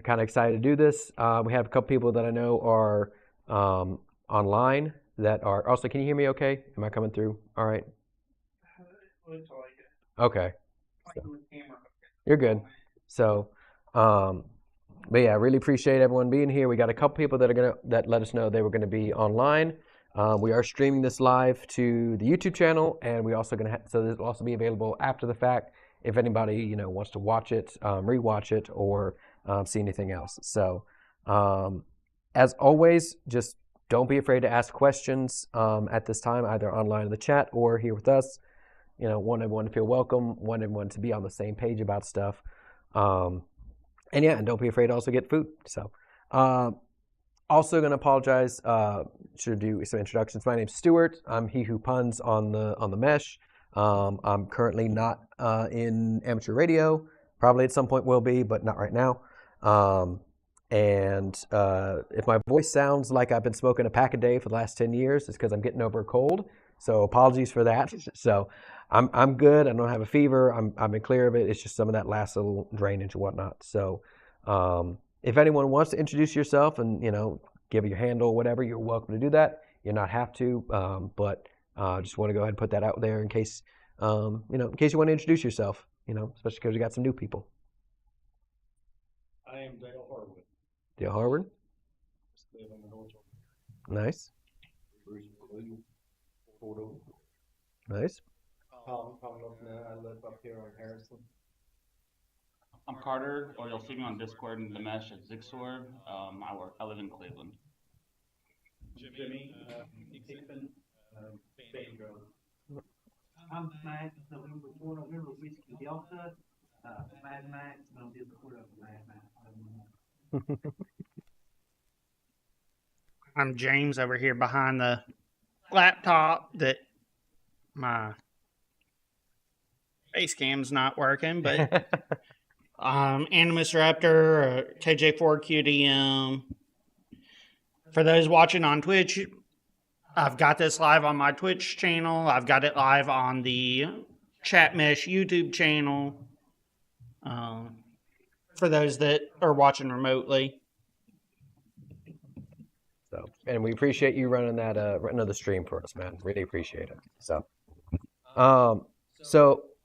kind of excited to do this. We have a couple people that I know are online that are also. Can you hear me? Okay, am I coming through? All right. Okay. So, you're good. So, but yeah, I really appreciate everyone being here. We got a couple people that let us know they were gonna be online. We are streaming this live to the YouTube channel, and we also so this will also be available after the fact if anybody wants to watch it, rewatch it, or see anything else. So, as always, just don't be afraid to ask questions at this time, either online in the chat or here with us. Want everyone to feel welcome, want everyone to be on the same page about stuff. And yeah, and don't be afraid to also get food. So, also going to apologize. Should do some introductions. My name's Stuart. I'm he who puns on the Mesh. I'm currently not in amateur radio. Probably at some point will be, but not right now. And if my voice sounds like I've been smoking a pack a day for the last 10 years, it's because I'm getting over a cold. So apologies for that. So I'm good. I don't have a fever. I've been clear of it. It's just some of that last little drainage and whatnot. So if anyone wants to introduce yourself and give your handle, whatever, you're welcome to do that. You're not have to, but just want to go ahead and put that out there in case in case you want to introduce yourself. Especially because we got some new people. I am Dale Harwood. Dale Harwood. Nice. Nice. I live up here on Harrison. I'm Carter, or you'll see me on Discord in the Mesh at Zigzword. I live in Cleveland. Jimmy, Ethan, Pedro. I'm Max, November 4, November Whiskey Delta, Mad Max, and I'll be the quarter of Mad Max. I'm James over here behind the laptop that my face cam's not working, but Animus Raptor, KJ4QDM. For those watching on Twitch, I've got this live on my Twitch channel. I've got it live on the Chat Mesh YouTube channel. For those that are watching remotely. So, and we appreciate you running the stream for us, man. Really appreciate it. So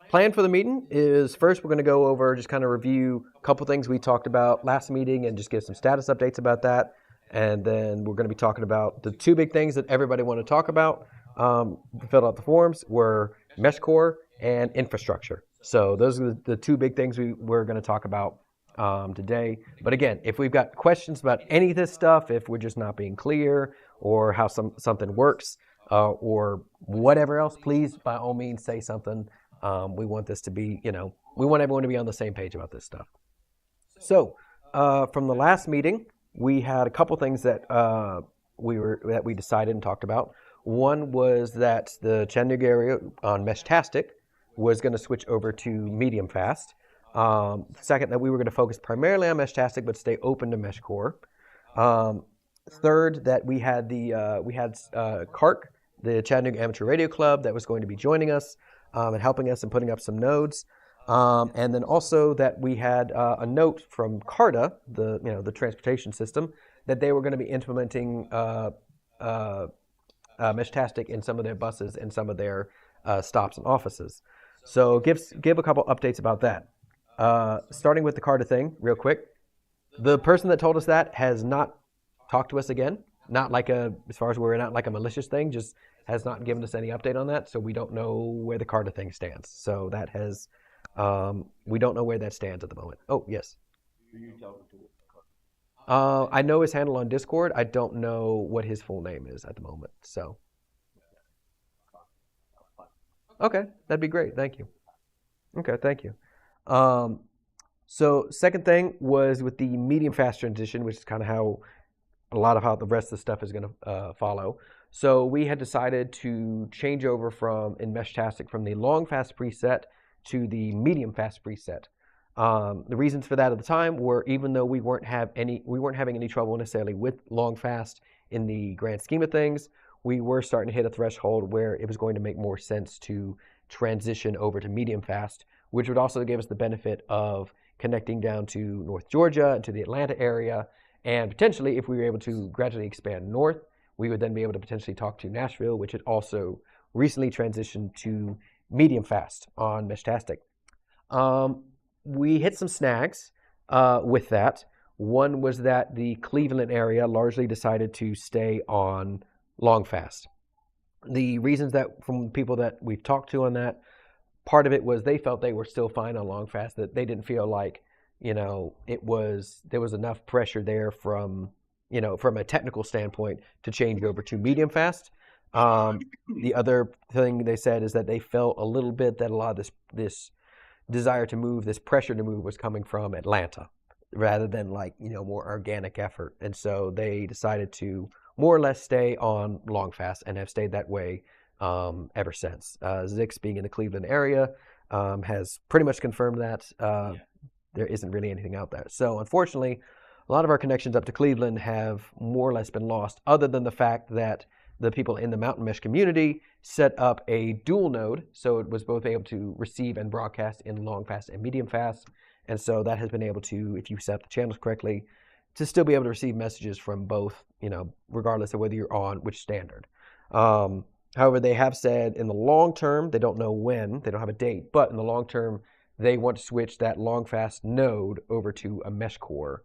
plan for the meeting is first we're going to go over, just kind of review a couple things we talked about last meeting and just give some status updates about that. And then we're going to be talking about the two big things that everybody wanted to talk about, filled out the forms, were Meshcore and infrastructure. So those are the two big things we're going to talk about today. But again, if we've got questions about any of this stuff, if we're just not being clear or how something works or whatever else, please, by all means, say something. We want this to be, we want everyone to be on the same page about this stuff. So from the last meeting, we had a couple things that we decided and talked about. One was that the Chattanooga area on Meshtastic was going to switch over to medium fast. Second, that we were going to focus primarily on Meshtastic but stay open to Meshcore. Third, that we had CARC, the Chattanooga Amateur Radio Club, that was going to be joining us and helping us and putting up some nodes. And then also that we had a note from CARTA, the transportation system, that they were going to be implementing Meshtastic in some of their buses and some of their stops and offices. So give a couple updates about that. Starting with the CARTA thing, real quick. The person that told us that has not talked to us again. Not like as far as we're not like a malicious thing, just has not given us any update on that. So we don't know where the CARTA thing stands. So that has, we don't know where that stands at the moment. Oh, yes. I know his handle on Discord. I don't know what his full name is at the moment. So, okay, that'd be great. Thank you. Okay, thank you. So second thing was with the medium fast transition, which is kind of how the rest of the stuff is going to follow. So we had decided to change over in Meshtastic from the long fast preset to the medium fast preset. The reasons for that at the time were, even though we weren't having any trouble necessarily with long fast in the grand scheme of things, we were starting to hit a threshold where it was going to make more sense to transition over to medium fast, which would also give us the benefit of connecting down to North Georgia and to the Atlanta area. And potentially, if we were able to gradually expand north, we would then be able to potentially talk to Nashville, which had also recently transitioned to medium fast on Meshtastic. We hit some snags with that. One was that the Cleveland area largely decided to stay on long fast. The reasons that from people that we've talked to on that, part of it was they felt they were still fine on long fast, that they didn't feel like, there was enough pressure there from a technical standpoint to change over to medium fast. The other thing they said is that they felt a little bit that a lot of this desire to move, this pressure to move was coming from Atlanta rather than more organic effort. And so they decided to more or less stay on long fast and have stayed that way ever since. Zix being in the Cleveland area has pretty much confirmed that there isn't really anything out there. So unfortunately, a lot of our connections up to Cleveland have more or less been lost, other than the fact that the people in the Mountain Mesh community set up a dual node, so it was both able to receive and broadcast in long fast and medium fast. And so that has been able to, if you set up the channels correctly, to still be able to receive messages from both, regardless of whether you're on which standard. However, they have said in the long term, they don't know when, they don't have a date, but in the long term, they want to switch that long fast node over to a Meshcore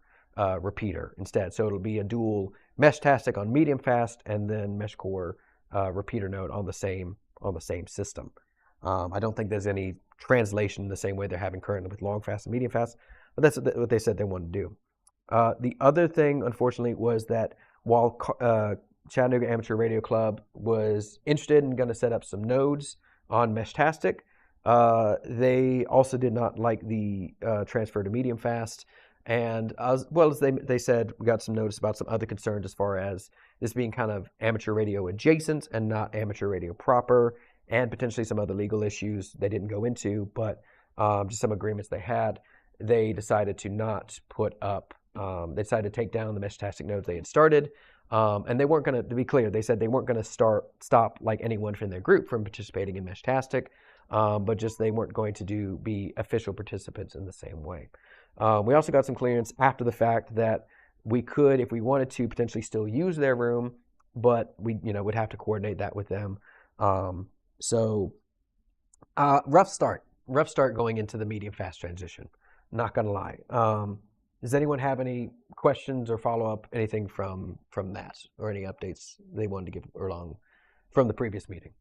repeater instead. So it'll be a dual Meshtastic on medium fast and then Meshcore repeater node on the same system. I don't think there's any translation the same way they're having currently with long fast and medium fast, but that's what they said they wanted to do. The other thing, unfortunately, was that while Chattanooga Amateur Radio Club was interested in going to set up some nodes on Meshtastic, they also did not like the transfer to medium fast. And as well as they said, we got some notice about some other concerns as far as this being kind of amateur radio adjacent and not amateur radio proper, and potentially some other legal issues they didn't go into, but just some agreements they had. They decided to not put up, they decided to take down the Meshtastic nodes they had started. And they weren't going to be clear, they said they weren't going to stop like anyone from their group from participating in Meshtastic, but just they weren't going to be official participants in the same way. We also got some clearance after the fact that we could, if we wanted to, potentially still use their room, but we would have to coordinate that with them. So rough start going into the medium fast transition. Not gonna lie. Does anyone have any questions or follow up, anything from that, or any updates they wanted to give along from the previous meeting?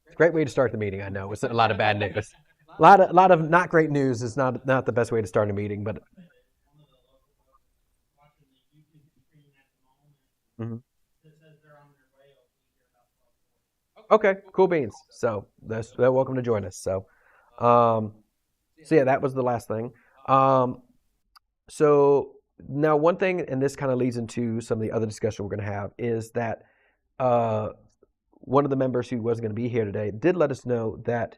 It's a great way to start the meeting. I know it's a lot of bad news. A lot of not great news is not the best way to start a meeting, but. Mm-hmm. Okay, cool beans. So they're welcome to join us. So yeah, that was the last thing. So now one thing, and this kind of leads into some of the other discussion we're going to have, is that one of the members who wasn't going to be here today did let us know that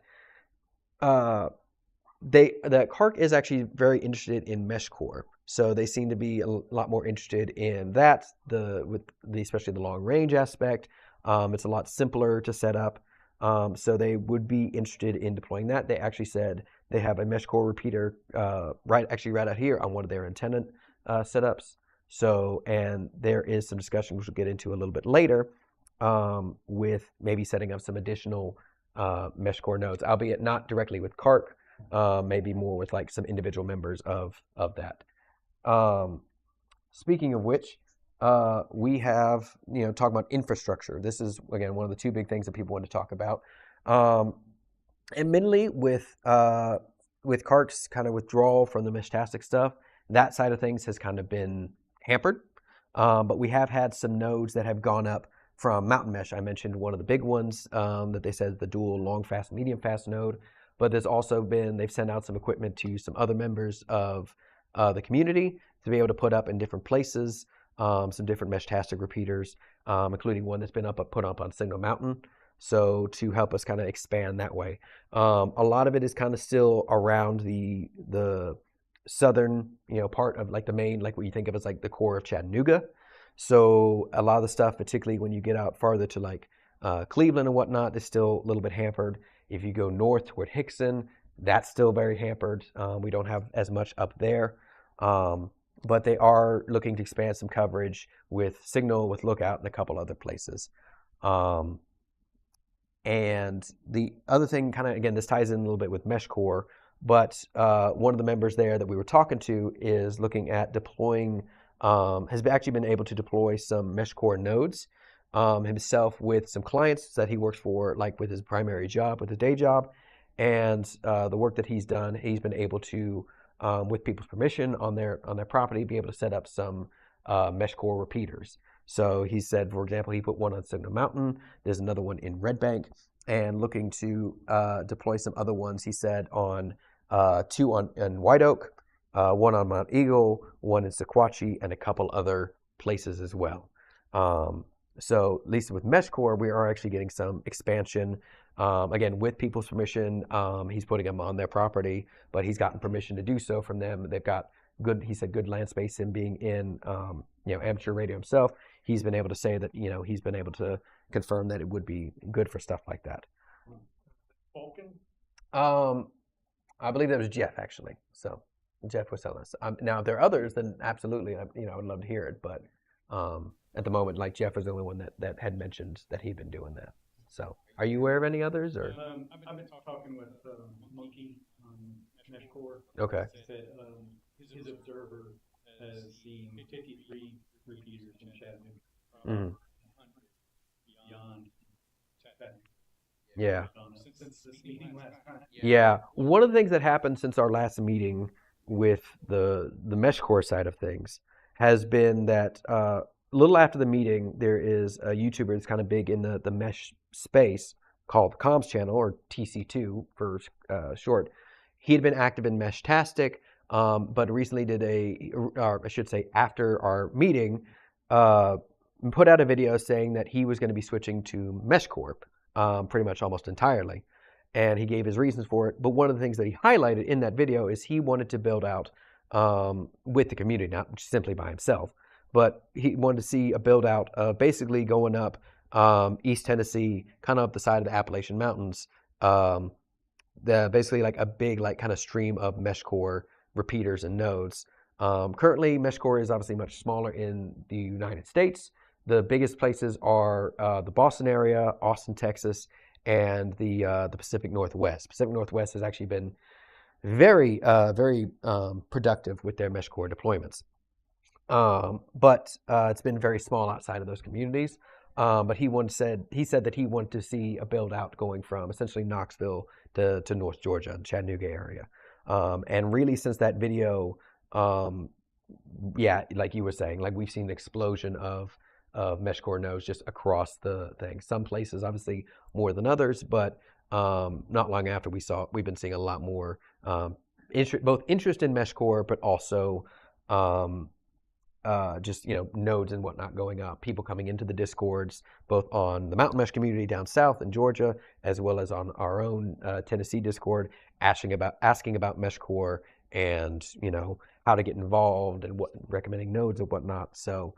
that CARC is actually very interested in Meshcore. So they seem to be a lot more interested in that, especially the long range aspect. It's a lot simpler to set up. So they would be interested in deploying that. They actually said they have a Meshcore repeater right out here on one of their antenna setups. So, and there is some discussion which we'll get into a little bit later with maybe setting up some additional Meshcore nodes, albeit not directly with CARC, maybe more with like some individual members of that. Speaking of which, we have, talking about infrastructure. This is, again, one of the two big things that people want to talk about. Admittedly, with CARC's kind of withdrawal from the Meshtastic stuff, that side of things has kind of been hampered. But we have had some nodes that have gone up from Mountain Mesh. I mentioned one of the big ones that they said the dual long fast, medium fast node. But there's also been, they've sent out some equipment to some other members of the community to be able to put up in different places. Some different Meshtastic repeaters, including one that's been put up on Signal Mountain, so to help us kind of expand that way. A lot of it is kind of still around the southern, part of like the main, like what you think of as like the core of Chattanooga. So a lot of the stuff, particularly when you get out farther to like Cleveland and whatnot, is still a little bit hampered. If you go north toward Hickson, That's still very hampered. We don't have as much up there. But they are looking to expand some coverage with Signal, with Lookout, and a couple other places. And the other thing, kind of, again, this ties in a little bit with Meshcore, but one of the members there that we were talking to is looking at deploying, has actually been able to deploy some Meshcore nodes himself with some clients that he works for, like with his primary job, with his day job. And the work that he's done, he's been able to, with people's permission on their property, be able to set up some Meshcore repeaters. So he said, for example, he put one on Signal Mountain. There's another one in Red Bank, and looking to deploy some other ones. He said on two in White Oak, one on Mount Eagle, one in Sequatchie, and a couple other places as well. So at least with Meshcore, we are actually getting some expansion. Again, with people's permission, he's putting them on their property, but he's gotten permission to do so from them. They've got good, he said, good land space. Him being in, amateur radio himself, he's been able to say that, he's been able to confirm that it would be good for stuff like that. Vulcan? I believe that was Jeff, actually. So Jeff was telling us. Now, if there are others, then absolutely, I would love to hear it. But at the moment, like, Jeff was the only one that had mentioned that he'd been doing that. So, are you aware of any others, or? I've been talking with Monkey on Meshcore. Okay. He said his observer has seen 53 repeaters in Chattanooga. Beyond Chattanooga. Yeah. Since this meeting last time. Yeah. One of the things that happened since our last meeting with the Meshcore side of things has been that a little after the meeting, there is a YouTuber that's kind of big in the mesh space called Comms Channel, or TC2 for short. He had been active in Meshtastic, but recently did I should say after our meeting, put out a video saying that he was going to be switching to Meshcore pretty much almost entirely. And he gave his reasons for it. But one of the things that he highlighted in that video is he wanted to build out with the community, not simply by himself, but he wanted to see a build out of basically going up East Tennessee, kind of up the side of the Appalachian Mountains, basically like a big, like, kind of stream of Meshcore repeaters and nodes. Currently, Meshcore is obviously much smaller in the United States. The biggest places are the Boston area, Austin, Texas, and the Pacific Northwest. Pacific Northwest has actually been very productive with their Meshcore deployments. But it's been very small outside of those communities. But he said that he wanted to see a build out going from essentially Knoxville to North Georgia, the Chattanooga area. And really, since that video, like you were saying, like, we've seen an explosion of Meshcore nodes just across the thing. Some places obviously more than others, but not long after we've been seeing a lot more both interest in Meshcore, but also just nodes and whatnot going up. People coming into the Discords, both on the Mountain Mesh community down south in Georgia, as well as on our own Tennessee Discord, asking about Meshcore and how to get involved and what recommending nodes and whatnot. So.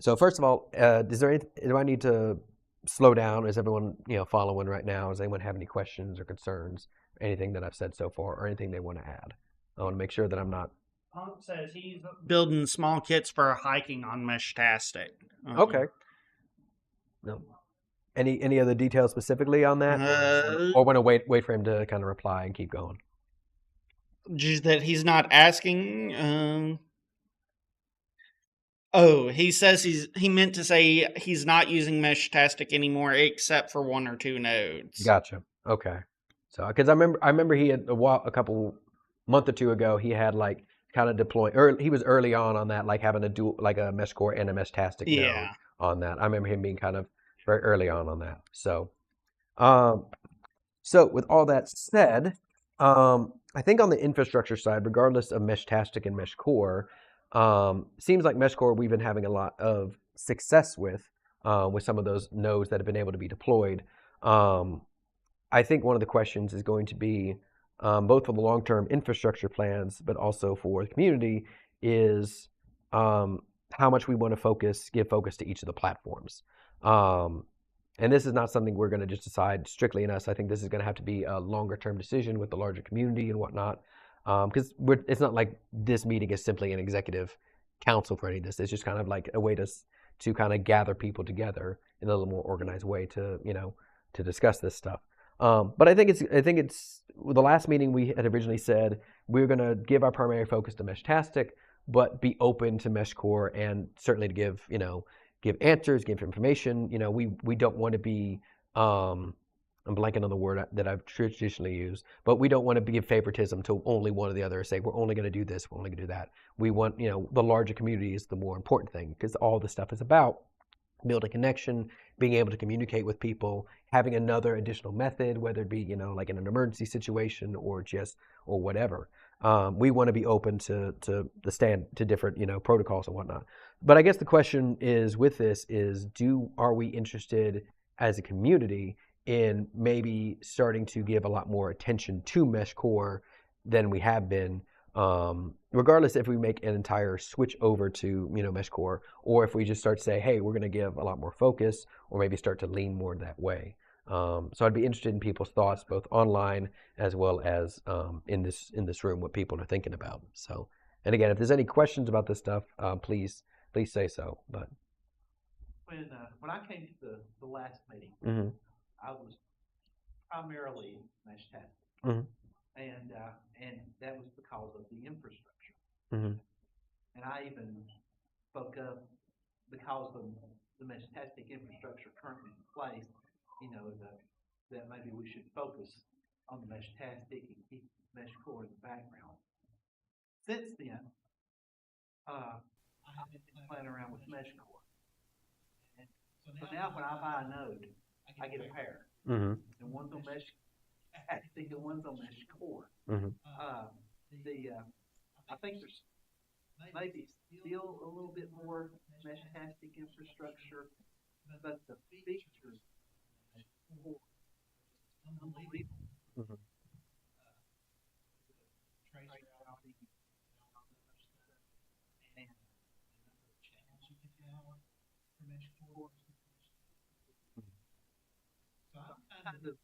So first of all, do I need to slow down? Is everyone following right now? Does anyone have any questions or concerns? Anything that I've said so far, or anything they want to add? I want to make sure that I'm not. Punk says he's building small kits for hiking on Meshtastic. Okay. No. Any other details specifically on that, or want to wait for him to kind of reply and keep going? Just that he's not asking. Oh, he says he meant to say he's not using Meshtastic anymore, except for one or two nodes. Gotcha. Okay. So, because I remember he had month or two ago, he had like kind of deploying, he was early on that, like having a dual, like a Meshcore and a Meshtastic node on that. I remember him being kind of very early on that. So, so with all that said, I think on the infrastructure side, regardless of Meshtastic and Meshcore, seems like Meshcore we've been having a lot of success with some of those nodes that have been able to be deployed. I think one of the questions is going to be, both for the long-term infrastructure plans, but also for the community, is how much we want to give focus to each of the platforms. And this is not something we're going to just decide strictly in us. I think this is going to have to be a longer term decision with the larger community and whatnot. Because it's not like this meeting is simply an executive council for any of this. It's just kind of like a way to kind of gather people together in a little more organized way to to discuss this stuff. But I think it's the last meeting we had originally said we were going to give our primary focus to Meshtastic, but be open to Meshcore and certainly to give answers, give information. We don't want to be I'm blanking on the word that I've traditionally used, but we don't want to give favoritism to only one or the other. Say we're only going to do this, we're only going to do that. We want the larger community is the more important thing because all this stuff is about building connection, being able to communicate with people, having another additional method, whether it be like in an emergency situation or whatever. We want to be open to different protocols and whatnot. But I guess the question is with this is are we interested as a community in maybe starting to give a lot more attention to Meshcore than we have been, regardless if we make an entire switch over to Meshcore, or if we just start to say, hey, we're going to give a lot more focus, or maybe start to lean more that way. So I'd be interested in people's thoughts, both online as well as in this room, what people are thinking about. So, and again, if there's any questions about this stuff, please say so. But when I came to the last meeting, mm-hmm. I was primarily Meshtastic, Mm-hmm. and that was because of the infrastructure. Mm-hmm. And I even spoke up because of the Meshtastic infrastructure currently in place. That maybe we should focus on the Meshtastic and keep Meshcore in the background. Since then, I've been playing around with Meshcore. And so now when I buy a node, I get a pair. Mm-hmm. And one's on Meshtastic and one's on Meshcore. Mm-hmm. I think there's maybe still a little bit more Meshtastic infrastructure, but the features are unbelievable. Mm-hmm. Trace routing, and the channels you can have for Meshcore. So I'm kind of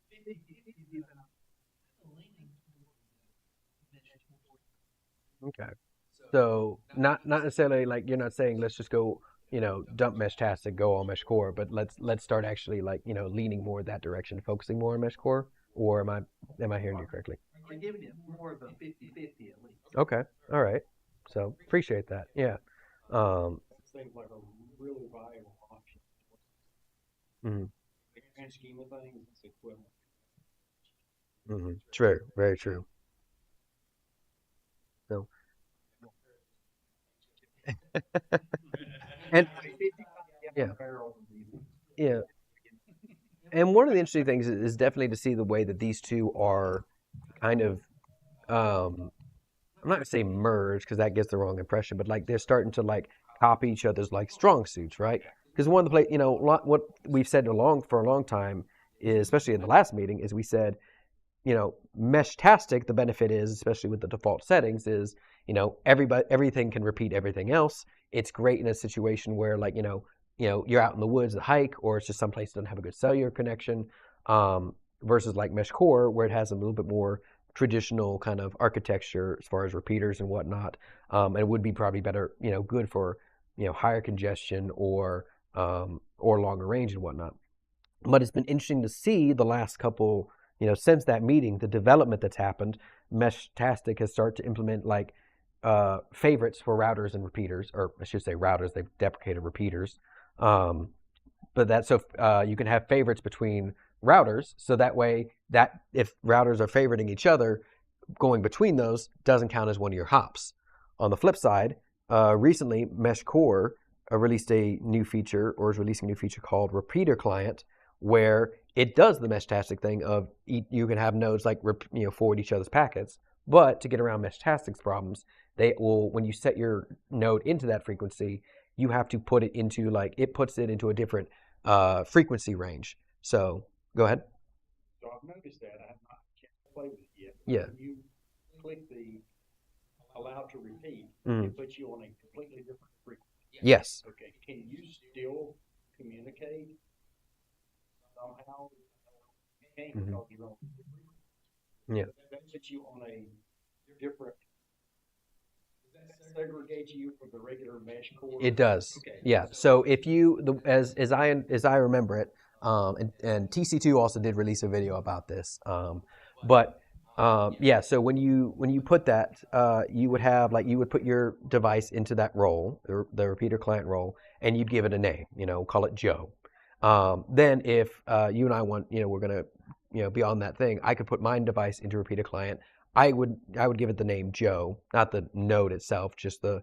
50-50, but I'm leaning toward Meshcore. Okay. So not necessarily like you're not saying let's just go dump Meshtastic, go all Meshcore, but let's start actually leaning more that direction, focusing more on Meshcore. Or am I hearing you correctly? We're giving it more of a 50-50 at least. Okay. All right. So appreciate that. Yeah. Seems like a really viable option. Mm-hmm. In the grand scheme of things, it's equivalent. Mm-hmm. True. Very true. So. And yeah. Yeah. And one of the interesting things is definitely to see the way that these two are kind of, I'm not gonna say merge because that gives the wrong impression, but like they're starting to like copy each other's like strong suits, right? Because one of the what we've said for a long time is, especially in the last meeting, is we said, Meshtastic, the benefit is, especially with the default settings, is everything can repeat everything else. It's great in a situation where you're out in the woods to hike, or it's just someplace that doesn't have a good cellular connection, versus like Meshcore, where it has a little bit more traditional kind of architecture as far as repeaters and whatnot, and it would be probably better, good for higher congestion or longer range and whatnot. But it's been interesting to see the last couple, since that meeting, the development that's happened. Meshtastic has started to implement favorites for routers and repeaters, or I should say routers. They've deprecated repeaters. But that's so you can have favorites between routers, so that way that if routers are favoriting each other, going between those doesn't count as one of your hops. On the flip side, recently Meshcore released a new feature, or is releasing a new feature called Repeater Client, where it does the Meshtastic thing of you can have nodes forward each other's packets, but to get around Meshtastic's problems, they will, when you set your node into that frequency, you have to put it into it puts it into a different frequency range. So go ahead. So I've noticed that. I have not played with it yet. Yeah. When you click the allow to repeat, Mm-hmm. it puts you on a completely different frequency. Yes. Okay. Can you still communicate somehow can't Mhm. because you're on. Yeah. That puts you on a different. Does that segregate you from the regular mesh core? It does. Okay. Yeah. So if you, as I remember it, and TC2 also did release a video about this. But yeah. So when you put that, you would have like you would put your device into that role, the repeater client role, and you'd give it a name. Call it Joe. Then if you and I want, we're gonna, be on that thing, I could put my device into repeater client. I would give it the name Joe, not the node itself, just the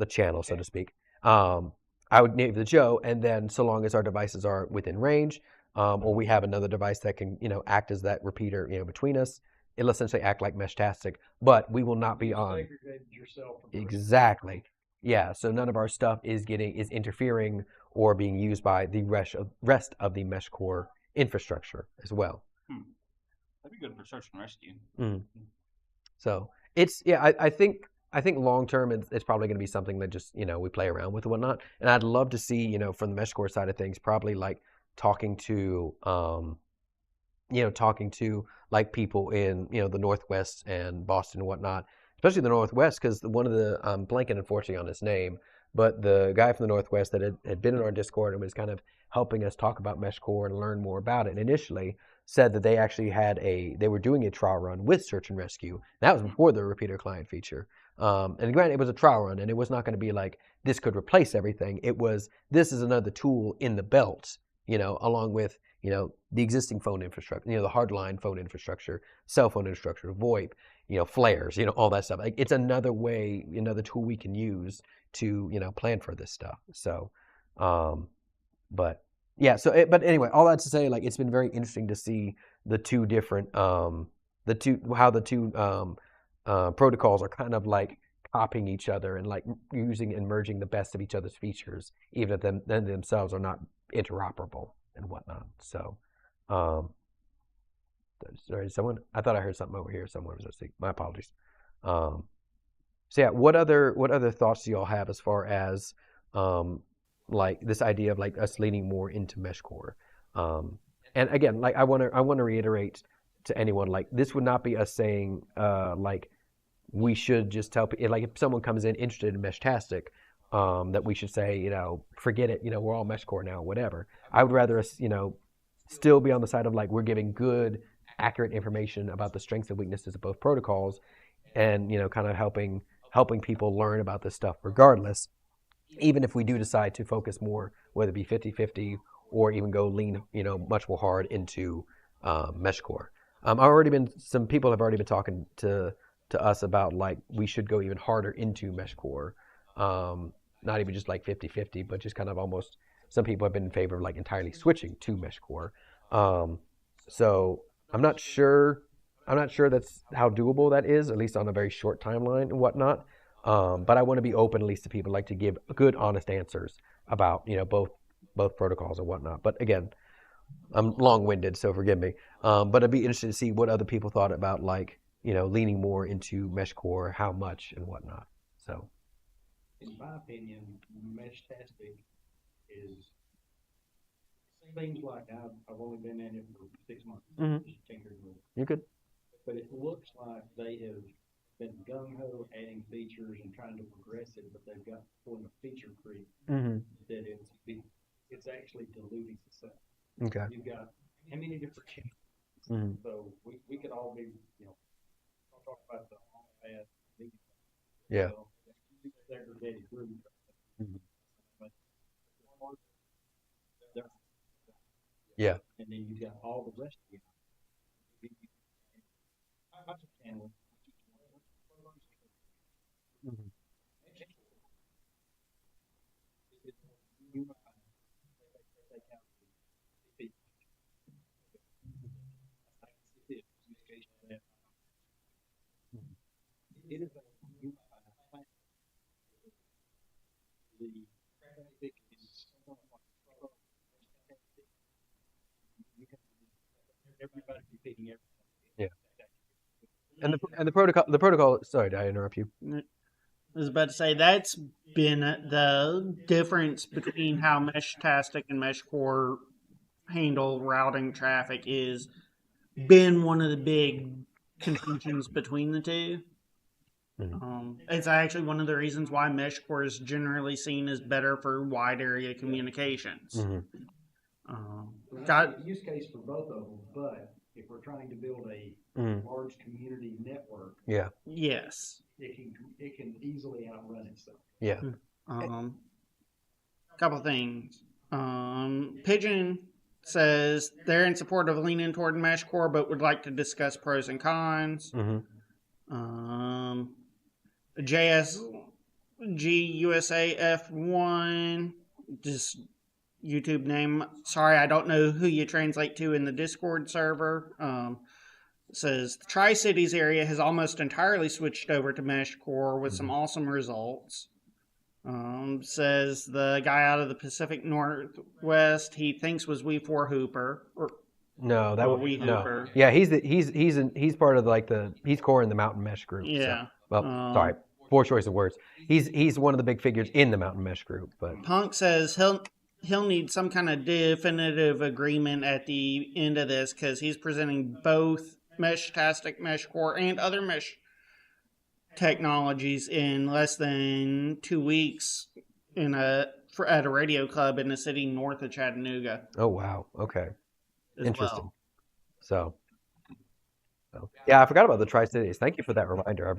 channel, so to speak. I would name the Joe, and then so long as our devices are within range, or we have another device that can, act as that repeater, between us, it'll essentially act like Meshtastic, but we will not be You on. segregated yourself from the rest. Exactly. Yeah, so none of our stuff is interfering or being used by the rest of the Meshcore infrastructure as well. That'd be good for search and rescue. So it's I think long term it's probably going to be something that just we play around with and whatnot. And I'd love to see from the Meshcore side of things probably like talking to like people in the Northwest and Boston and whatnot, especially the Northwest because one of the I'm blanking unfortunately on his name, but the guy from the Northwest that had been in our Discord and was kind of helping us talk about Meshcore and learn more about it. And initially said that they actually they were doing a trial run with search and rescue. That was before the repeater client feature. And granted, it was a trial run, and it was not going to be like this could replace everything. It was this is another tool in the belt, along with the existing phone infrastructure, the hardline phone infrastructure, cell phone infrastructure, VoIP, flares, all that stuff. Like it's another way, another tool we can use to plan for this stuff. So, but yeah. So, but anyway, all that to say, like it's been very interesting to see the two different, how the two protocols are kind of like copying each other and like using and merging the best of each other's features, even if them themselves are not interoperable and whatnot. So, sorry, someone. I thought I heard something over here. Someone was listening. My apologies. So yeah, what other thoughts do y'all have as far as like this idea of like us leaning more into Meshcore? And again, like I want to reiterate to anyone like this would not be us saying like we should just tell people like if someone comes in interested in Meshtastic, that we should say forget it, we're all Meshcore now, whatever. I would rather us still be on the side of like we're giving good, accurate information about the strengths and weaknesses of both protocols, and kind of helping people learn about this stuff regardless, even if we do decide to focus more, whether it be 50-50 or even go lean much more hard into Meshcore. Some people have already been talking to us about like we should go even harder into Meshcore, not even just like 50-50, but just kind of almost some people have been in favor of like entirely switching to Meshcore. So I'm not sure that's how doable that is, at least on a very short timeline and whatnot. But I want to be open at least to people, like to give good, honest answers about both protocols and whatnot. But again, I'm long-winded, so forgive me. But I'd be interested to see what other people thought about like leaning more into Meshcore, how much and whatnot. So, In my opinion, Meshtastic is seems like I've only been in it for 6 months. Just tinkering with it. you could. But it looks like they have been gung ho adding features and trying to progress it, but they've got pulling a feature creep that it's actually diluting itself. Okay. You've got how many different channels? So we could all be talk about the all bad. Yeah. Segregated group. But Yeah. and then you've got all the rest of it. Channel. It is a unified platform. The traffic is everybody competing everything. Yeah. And the protocol. Sorry, did I interrupt you? I was about to say that's been the difference between how Meshtastic and Meshcore handle routing traffic is been one of the big contentions between the two. It's actually one of the reasons why Meshcore is generally seen as better for wide area communications. Got a use case for both of them, but if we're trying to build a large community network, Yes, it can easily outrun itself. Yeah. Couple things. Pigeon says they're in support of leaning toward Meshcore, but would like to discuss pros and cons. JSGUSAF1, just YouTube name. Sorry, I don't know who you translate to in the Discord server. Says the Tri-Cities area has almost entirely switched over to Meshcore with some awesome results. Says the guy out of the Pacific Northwest he thinks was We4 Hooper. No, that would We no. Hooper. Yeah, he's part of he's core in the Mountain Mesh group. Yeah. So. Well, sorry, poor choice of words. He's one of the big figures in the Mountain Mesh group. But Punk says he'll need some kind of definitive agreement at the end of this because he's presenting both Meshtastic, Meshcore, and other mesh technologies in less than 2 weeks at a radio club in a city north of Chattanooga. Oh wow, okay, interesting. Well. So yeah, I forgot about the Tri-Cities. Thank you for that reminder. I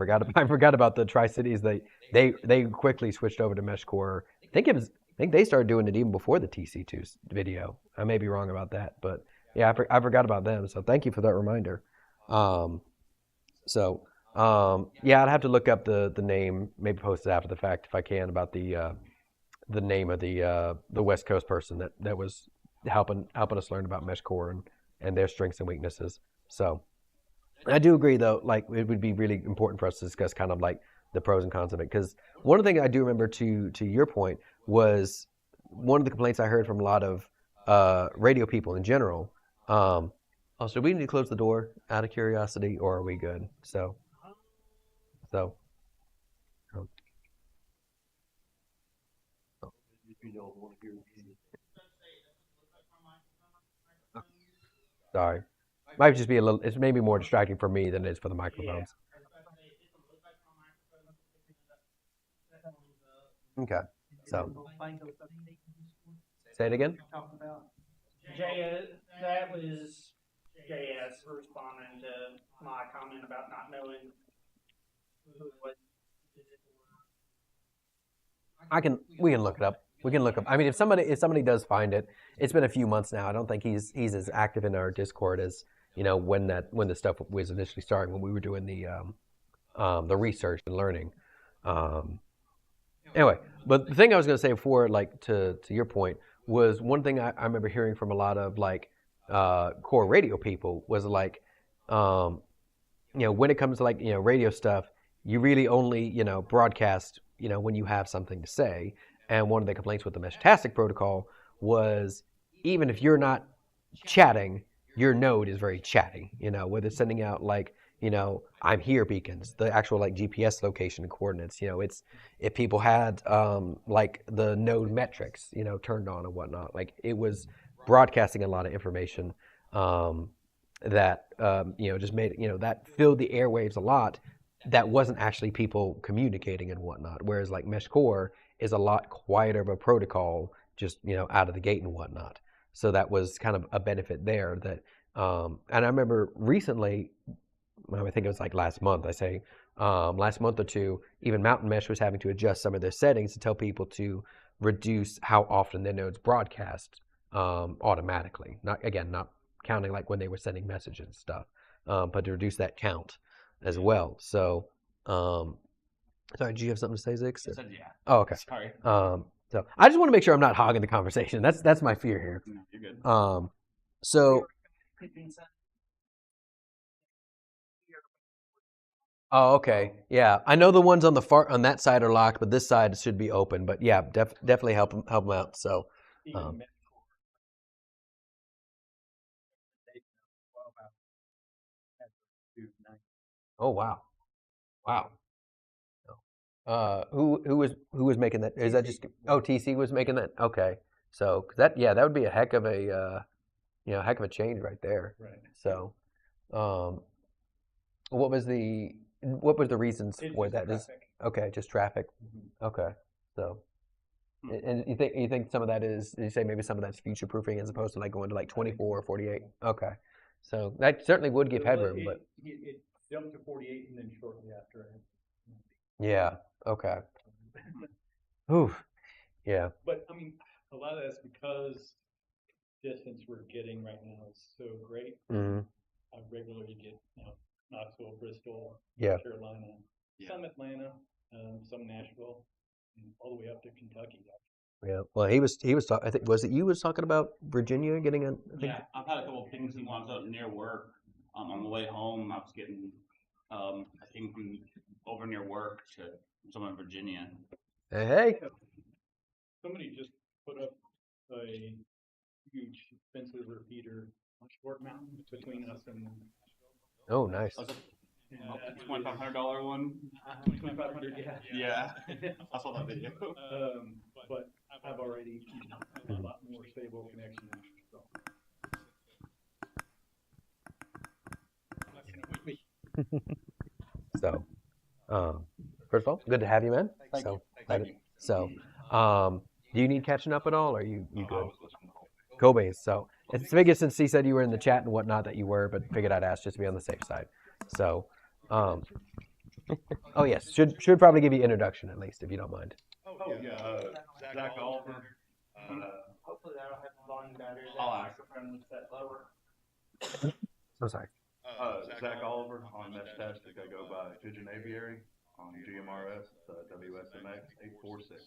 forgot about the Tri-Cities. They quickly switched over to Meshcore. I think they started doing it even before the TC2 video. I may be wrong about that, but yeah, I forgot about them. So thank you for that reminder. Yeah, I'd have to look up the name, maybe post it after the fact if I can, about the name of the West Coast person that was helping us learn about Meshcore and their strengths and weaknesses. So I do agree though, like it would be really important for us to discuss kind of like the pros and cons of it, because one of the things I do remember to your point was one of the complaints I heard from a lot of radio people in general. So we need to close the door out of curiosity, or are we good? So. Sorry. Might just be a little, it's maybe more distracting for me than it is for the microphones. Okay. So. Say it again? That was JS responding to my comment about not knowing who it was. We can look it up. We can look up. I mean, if somebody does find it, it's been a few months now. I don't think he's as active in our Discord as when the stuff was initially starting, when we were doing the research and learning. Anyway, but the thing I was going to say before, like to your point, was one thing I remember hearing from a lot of like core radio people was like, when it comes to like radio stuff, you really only broadcast when you have something to say. And one of the complaints with the Meshtastic protocol was, even if you're not chatting, your node is very chatty. Whether it's sending out like I'm here beacons, the actual like GPS location and coordinates. It's if people had like the node metrics turned on and whatnot, like it was broadcasting a lot of information that just made that filled the airwaves a lot. That wasn't actually people communicating and whatnot. Whereas like Meshcore is a lot quieter of a protocol, just out of the gate and whatnot. So that was kind of a benefit there. That and I remember recently, I think it was like last month. Last month or two, even Mountain Mesh was having to adjust some of their settings to tell people to reduce how often their nodes broadcast automatically. Not counting like when they were sending messages and stuff, but to reduce that count as well. So, sorry, do you have something to say, Zix? I said yeah. Oh, okay. Sorry. So I just want to make sure I'm not hogging the conversation. That's my fear here. No, you're good. So. Oh, okay. Yeah, I know the ones on that side are locked, but this side should be open. But yeah, definitely help them out. So. Oh wow. Who was making that? Is that just TC was making that? Okay, so that would be a heck of a heck of a change right there. Right. So, what was the reasons It's for just that? traffic. Okay, just traffic. Mhm. Okay, so. And you think some of that is, you say maybe some of that's future proofing as opposed to like going to like 24 or 48? Okay. So that certainly would give headroom, but It jumped to 48 and then shortly after. yeah. Okay. Oof. Yeah. But I mean, a lot of that's because distance we're getting right now is so great. Hmm. I regularly get, Knoxville, Bristol, Yeah. Carolina, some Atlanta, some Nashville, and all the way up to Kentucky. Yeah. Well, he was talking, I think, was it you was talking about Virginia getting a, I think? Yeah, I've had a couple of pings when I was out near work. On the way home, I was getting a ping from over near work to someone in Virginia. Hey. Somebody just put up a huge expensive repeater on Short Mountain between us and Oh, nice. $2,500 one. 2,500, yeah. Yeah, I saw that video. But I've already a lot more stable connection. So, first of all, good to have you, man. Thank So, you. Thank you. So, do you need catching up at all, or are you good? Go base. So it's figured since he said you were in the chat and whatnot that you were, but figured I'd ask just to be on the safe side. So, oh yes, should probably give you introduction at least if you don't mind. Oh yeah, Zach Oliver. Hopefully that'll have the volume better. I'll That ask. microphone was set lower. I'm sorry. Zach Oliver on Meshtastic. I go by Pigeon Aviary on GMRS WSMX 846.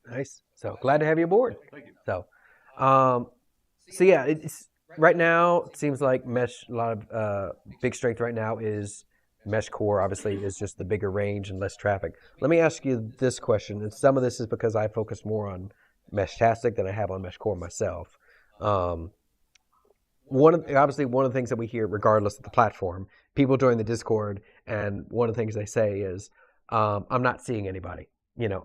Nice. So glad to have you aboard. Thank you. So, so yeah, it's right now. It seems like Mesh. A lot of big strength right now is Meshcore. Obviously, is just the bigger range and less traffic. Let me ask you this question, and some of this is because I focus more on Meshtastic than I have on Meshcore myself. One of the things that we hear, regardless of the platform, people join the Discord, and one of the things they say is, "I'm not seeing anybody,"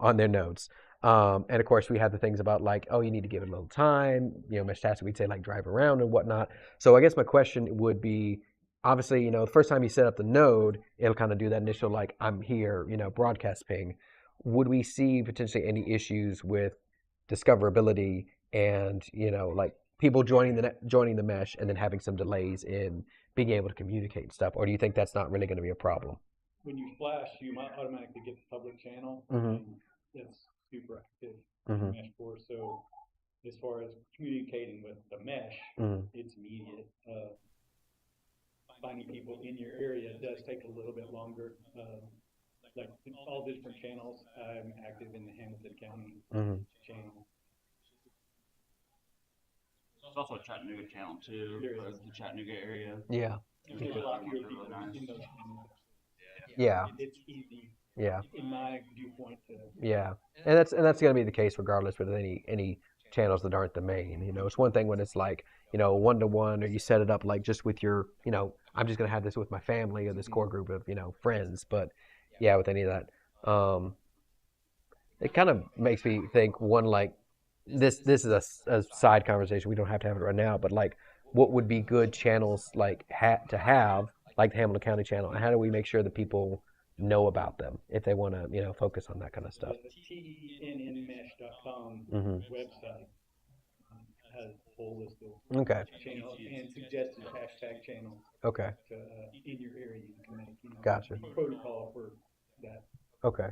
on their nodes. And of course, we have the things about like, oh, you need to give it a little time. Meshtastic, we'd say like drive around and whatnot. So I guess my question would be, obviously, the first time you set up the node, it'll kind of do that initial like, I'm here, broadcast ping. Would we see potentially any issues with discoverability and like people joining the mesh and then having some delays in being able to communicate and stuff? Or do you think that's not really going to be a problem? When you flash, you might automatically get the public channel. Mhm. And that's super active Mhm. in Meshcore. So as far as communicating with the mesh, Mhm. it's immediate. Finding people in your area does take a little bit longer. Like in all different channels, I'm active in the Hamilton County Mhm. channel. There's also a Chattanooga channel too, There for is. the Chattanooga area. Yeah. There's a lot fewer people in those channels. Yeah. It's easy, Yeah. in my viewpoint, to Yeah. And that's going to be the case regardless with any channels that aren't the main. It's one thing when it's like, 1-to-1, or you set it up like just with your, I'm just going to have this with my family or this core group of, friends. But yeah, with any of that, it kind of makes me think one, like this is a side conversation. We don't have to have it right now, but like what would be good channels like to have, like the Hamilton County channel, and how do we make sure that people know about them if they want to, focus on that kind of stuff? the tennmesh.com Mhm. website has a whole list of Okay. channels and suggested hashtag channels Okay. to, in your area you can make. Gotcha. Protocol for that Okay.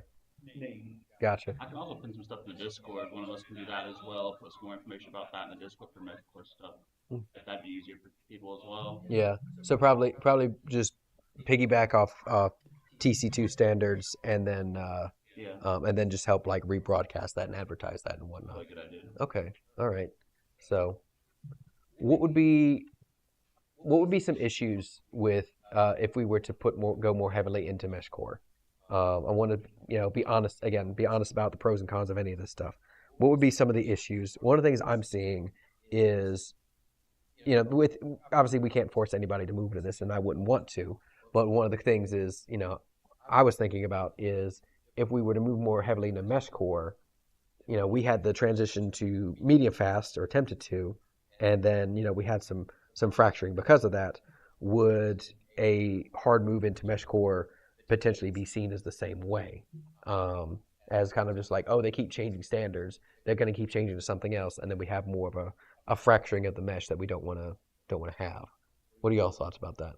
name. Gotcha. I can also put some stuff in the Discord. One of us can do that as well. Put some more information about that in the Discord for Meshcore stuff. If that'd be easier for people as well. Yeah. So probably just piggyback off TC2 standards, and then just help like rebroadcast that and advertise that and whatnot. Really good idea. Okay. All right. So, what would be some issues with if we were to go more heavily into Meshcore? I want to be honest about the pros and cons of any of this stuff. What would be some of the issues? One of the things I'm seeing is, with obviously we can't force anybody to move to this, and I wouldn't want to. But one of the things is, I was thinking about is if we were to move more heavily into Meshcore, we had the transition to medium fast, or attempted to, and then we had some fracturing because of that, would a hard move into Meshcore potentially be seen as the same way? As kind of just like, oh, they keep changing standards, they're going to keep changing to something else, and then we have more of a fracturing of the mesh that we don't want to have. What are y'all's thoughts about that?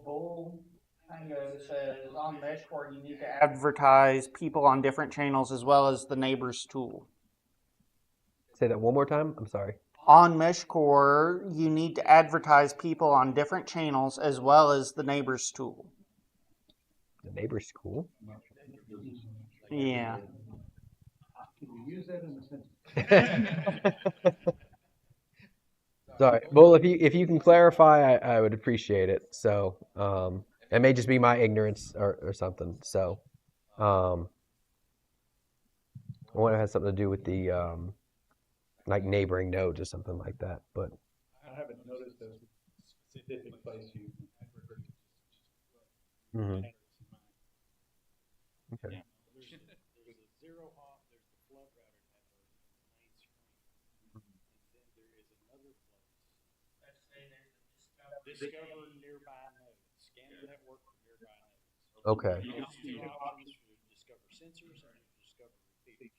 Bull Tango says on Meshcore you need to advertise people on different channels as well as the neighbor's tool. Say that one more time. I'm sorry. On Meshcore, you need to advertise people on different channels as well as the neighbor's tool. The neighbor's school. Yeah. Can you use that in a sentence? Sorry. Well, if you can clarify, I would appreciate it. So, it may just be my ignorance or something. So, I wonder if it has something to do with the like neighboring nodes or something like that. But I haven't noticed a specific place you. mhm. Okay. There's a zero off, there's the flood router network, main screen. And then there is another place. Discover nearby nodes. Scan the network for nearby nodes. Okay. You can Two options for discover sensors and discover repeaters.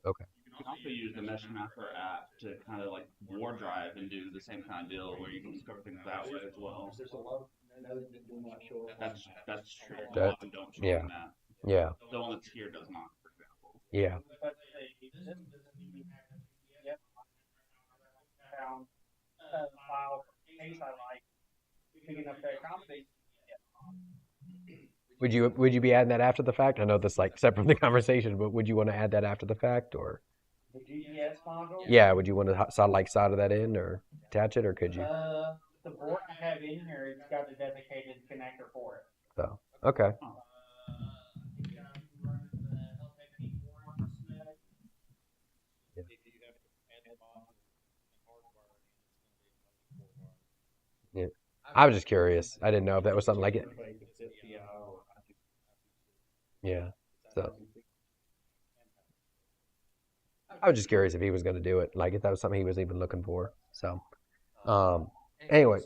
Okay. You can also use the Mesh Mapper app to kind of like war drive and do the same kind of deal where you can discover things that way as well. There's a lot of nodes that do not show up. That's true. A That- lot of them don't show yeah. on that. Yeah. The one that's here does not, for example. Yeah. Would you be adding that after the fact? I know this like separate from the conversation, but would you want to add that after the fact, or The GPS module? yeah, would you want to solder that in or attach it, or could you? The board I have in here, it's got a dedicated connector for it. So okay. Yeah. I was just curious. I didn't know if that was something like it. Yeah. So I was just curious if he was going to do it, like if that was something he was even looking for. So, anyway,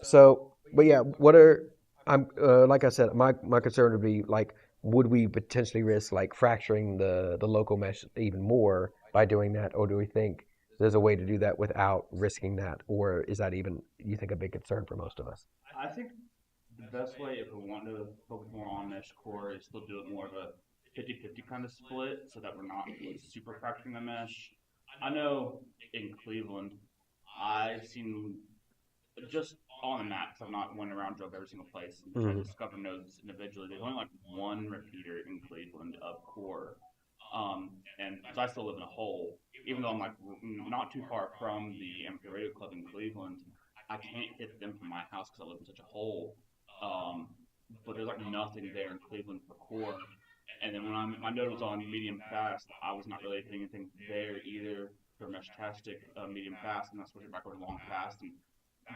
but yeah, what are I'm like I said, my concern would be like, would we potentially risk like fracturing the local mesh even more by doing that, or do we think there's a way to do that without risking that, or is that even, you think, a big concern for most of us? I think the best way, if we want to focus more on Meshcore, is still do it more of a 50-50 kind of split so that we're not super fracturing the mesh. I know in Cleveland, I've seen just on the map, because I've not went around, drove every single place, and tried to discover nodes individually. There's only like one repeater in Cleveland of core. And because I still live in a hole, even though I'm like not too far from the Amateur Radio Club in Cleveland, I can't hit them from my house because I live in such a hole. But there's like nothing there in Cleveland for core. And then when my node was on medium fast, I was not really hitting anything there either for Meshtastic medium fast, and I switched it back over to long fast and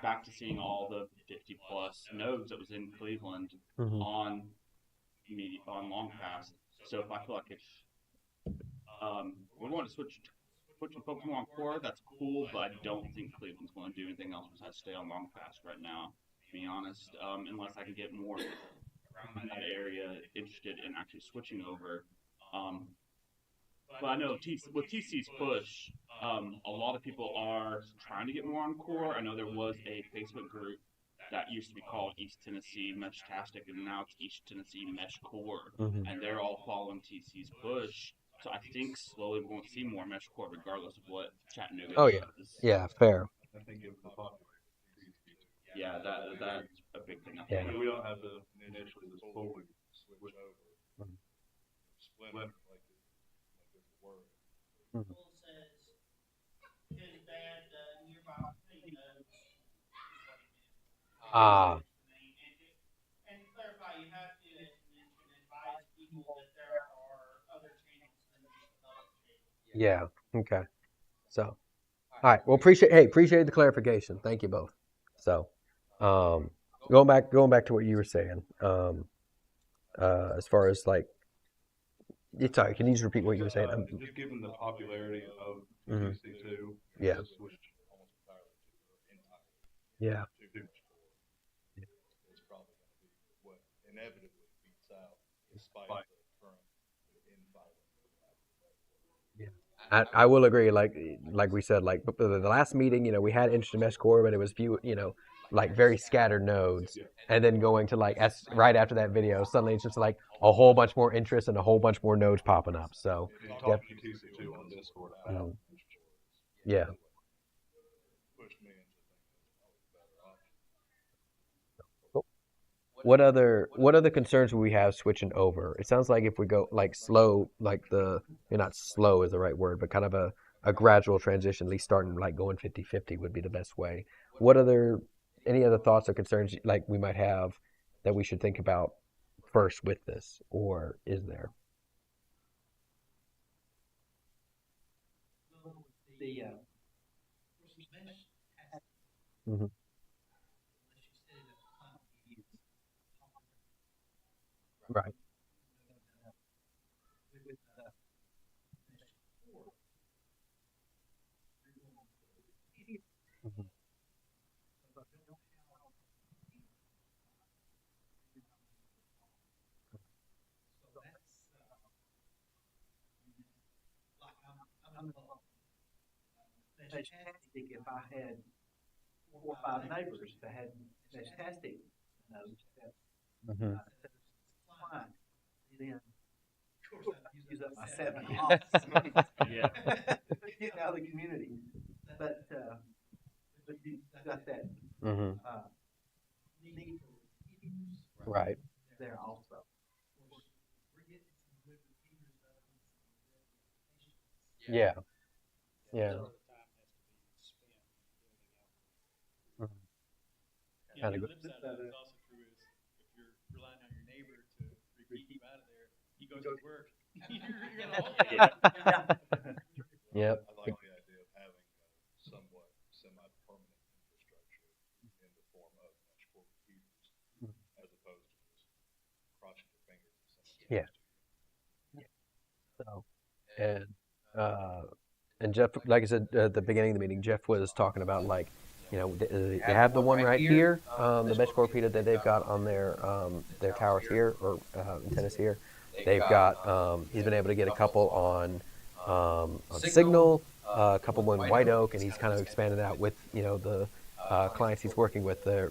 back to seeing all the 50 plus nodes that was in Cleveland on long fast. So if I feel like if we're going to switch and focus more on core, that's cool, but I don't think Cleveland's going to do anything else besides stay on long fast right now, to be honest, unless I can get more around that area interested in actually switching over. But I know with TC's push, a lot of people are trying to get more on core. I know there was a Facebook group that used to be called East Tennessee Meshtastic, and now it's East Tennessee Meshcore, and they're all following TC's push. So I think slowly we're going to see more Meshcore regardless of what Chattanooga does. Yeah, fair. I think if the population Yeah, that's a big thing. Yeah. we don't have to initially just fully switch over. Split like this word. Ah, And to clarify, you have to advise people that there are other channels than just another channel. yeah. Okay. So, all right. Well, appreciate the clarification. Thank you both. So, going back to what you were saying, as far as like Sorry, can you just repeat what you were saying? Just given the popularity of Mhm. PC2, Yeah. just switched almost entirely Yeah. to Meshcore. It's probably going to be what inevitably beats out, despite the current infighting. I will agree. Like we said, like the last meeting, we had interest in Meshcore, but it was few, like very scattered nodes. And then going to like right after that video, suddenly it's just like a whole bunch more interest and a whole bunch more nodes popping up. So, Talking to TC2 on Discord about yeah. pushed me into thinking it's probably a better option. What other concerns would we have switching over? It sounds like if we go like slow, like not slow is the right word, but kind of a gradual transition, at least starting like going 50-50 would be the best way. Any other thoughts or concerns like we might have that we should think about first with this, or is there? The, Hmm. Right. with, Mhm. I'm Meshtastic if I had 4 or 5 neighbors that had Meshtastic nodes that Mhm. client, then of course I'd use up my 7 hops. Yeah. Getting out of the community. But you got that Mhm. need Right. there also. Yeah. Yeah. Mhm. Yeah, Kinda the go- flip side of that is also true is if you're relying on your neighbor to repeat you out of there, he goes to work. You're gonna hold it Yeah. Yep. I like the idea of having a somewhat semi-permanent infrastructure in the form of Meshcore computers, as opposed to just crossing your fingers and sending Yeah. it. So, and Jeff, like I said at the beginning of the meeting, Jeff was talking about like, they have the one right here, the Meshcore repeater that they've got on their towers here or antennas here. They've got he's been able to get a couple on Signal, a couple more in White Oak, and he's kind of expanded out with the clients he's working with, their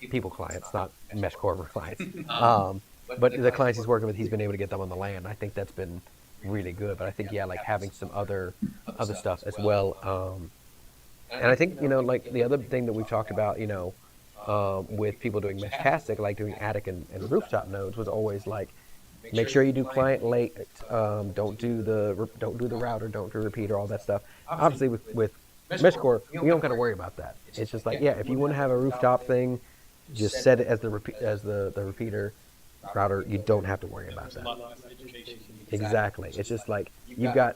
people clients, not Meshcore clients. But the clients he's working with, he's been able to get them on the land. I think that's been really good. But I think like having some other stuff as well. And I think like the other thing that we've talked about, with people doing Meshtastic, like doing attic and rooftop nodes, was always like make sure you do client late. Don't do the router. Don't do repeater. All that stuff. Obviously, with Meshcore, we don't got to worry about that. It's just like if you want to have a rooftop thing, just set it as the repeater router. You don't have to worry about that. Exactly. It's just like you've got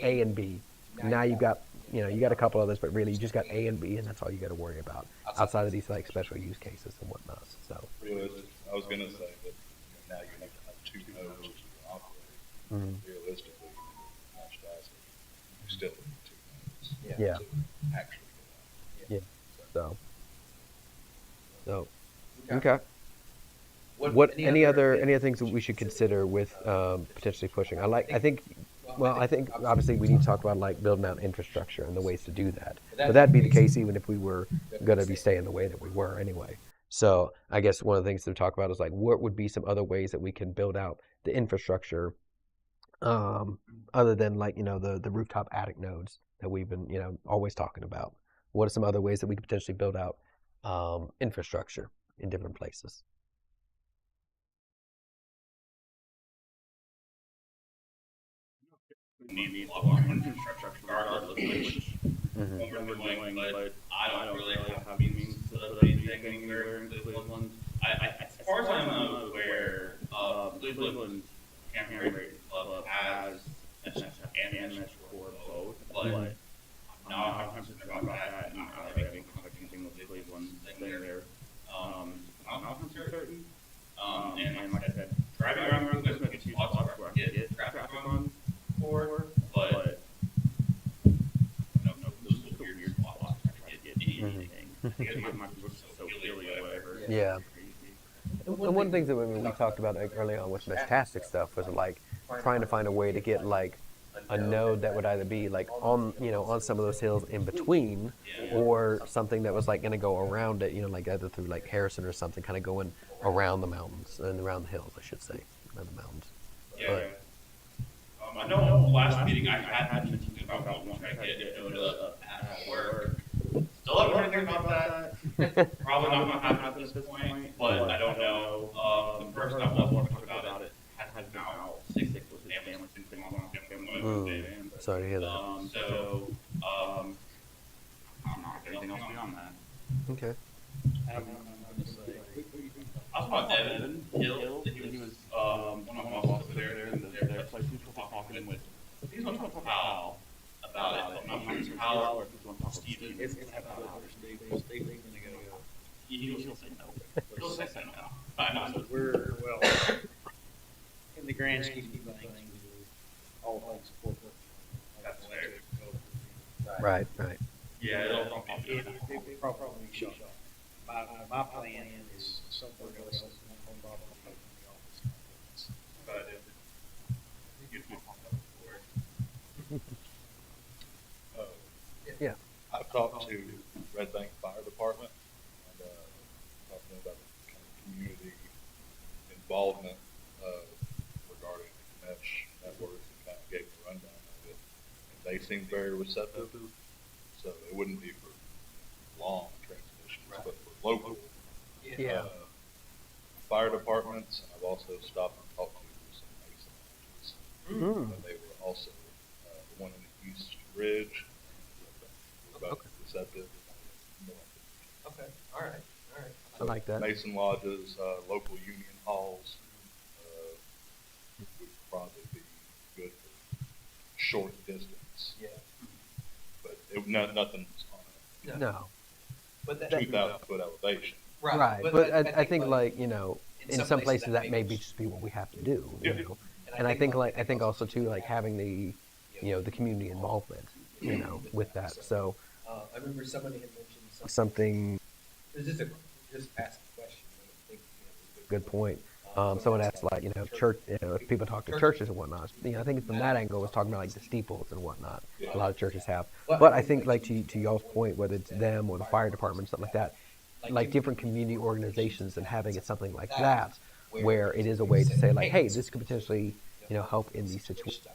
A and B. Now you've got you got a couple others, but really you just got A and B, and that's all you got to worry about outside of these like special use cases and whatnot. So Realistic. I was gonna say that now you need to have 2 nodes to operate. Realistically, Meshtastic, you still need 2 nodes. Yeah. To actually go out. yeah. So okay. What any other things that we should consider with potentially pushing? I think obviously we need to talk about like building out infrastructure and the ways to do that. But that'd be the case even if we were going to be staying the way that we were anyway. So I guess one of the things to talk about is like what would be some other ways that we can build out the infrastructure, other than like the rooftop attic nodes that we've been always talking about. What are some other ways that we could potentially build out infrastructure in different places? Need a lot more infrastructure regardless of which one we're doing, but I don't really have means to put up anything anywhere in Cleveland. As far as I'm aware, Cleveland Camping Rate Club has and Meshcore both, but I'm not 100% sure about that, and I don't have any contacting with Cleveland thing there. I'm not 100% certain. And like I said, driving around Cleveland is 2 spots where I can get traffic And one of the things that we talked about like, early on with Meshtastic stuff was like trying to find a way to get like a node that would either be like on on some of those hills in between, or something that was like going to go around it, like either through like Harrison or something, kind of going around the mountains and around the hills, I should say, around the mountains. Yeah. I know last meeting I had mentioned about one trying to get Oda at work. Still haven't heard anything about that. Probably not going to happen at this point, but I don't know. The person I was want to talk about it has been out sick with his family. It's been long family. Sorry to hear that. I'm not anything else beyond that. Okay. I was about Evan Hill. He was one of my bosses there in their place. He was talking with. He's going to talk about it. I'm not sure how or if he's going to talk with Steven. It's gonna have to go for Steve. Steve's gonna go. He'll say no. He'll say no. I know. So we're, well, in the grand scheme of things, all things corporate. That's fair. Right. Yeah, it'll It probably shot. My plan is somewhere else on the bottom of the office. But you can talk about it before. Yeah. I've talked to Red Bank Fire Department and talked to them about the kind of community involvement regarding the Mesh network, and kind of gave a rundown of it. And they seemed very receptive, so it wouldn't be for long transmissions, but for local fire departments. And I've also stopped and talked to some Mason lodges. They were also the one in the East Ridge. Both receptive. Okay, all right. I like that. Mason lodges, local union halls would probably be good for short distance. Yeah. But nothing's on No. But a 2,000 foot elevation. Right. But I think like in some places that may just be what we have to do. And I think also too like having the the community involvement with that. So I remember somebody had mentioned something. It was just asked a question. I think, Good point. Someone asked like church. If people talk to churches and whatnot. I think from that angle was talking about like the steeples and whatnot. A lot of churches have. But I think like to y'all's point, whether it's them or the fire department, something like that, like different community organizations and having it something like that, where it is a way to say like, hey, this could potentially help in these situations.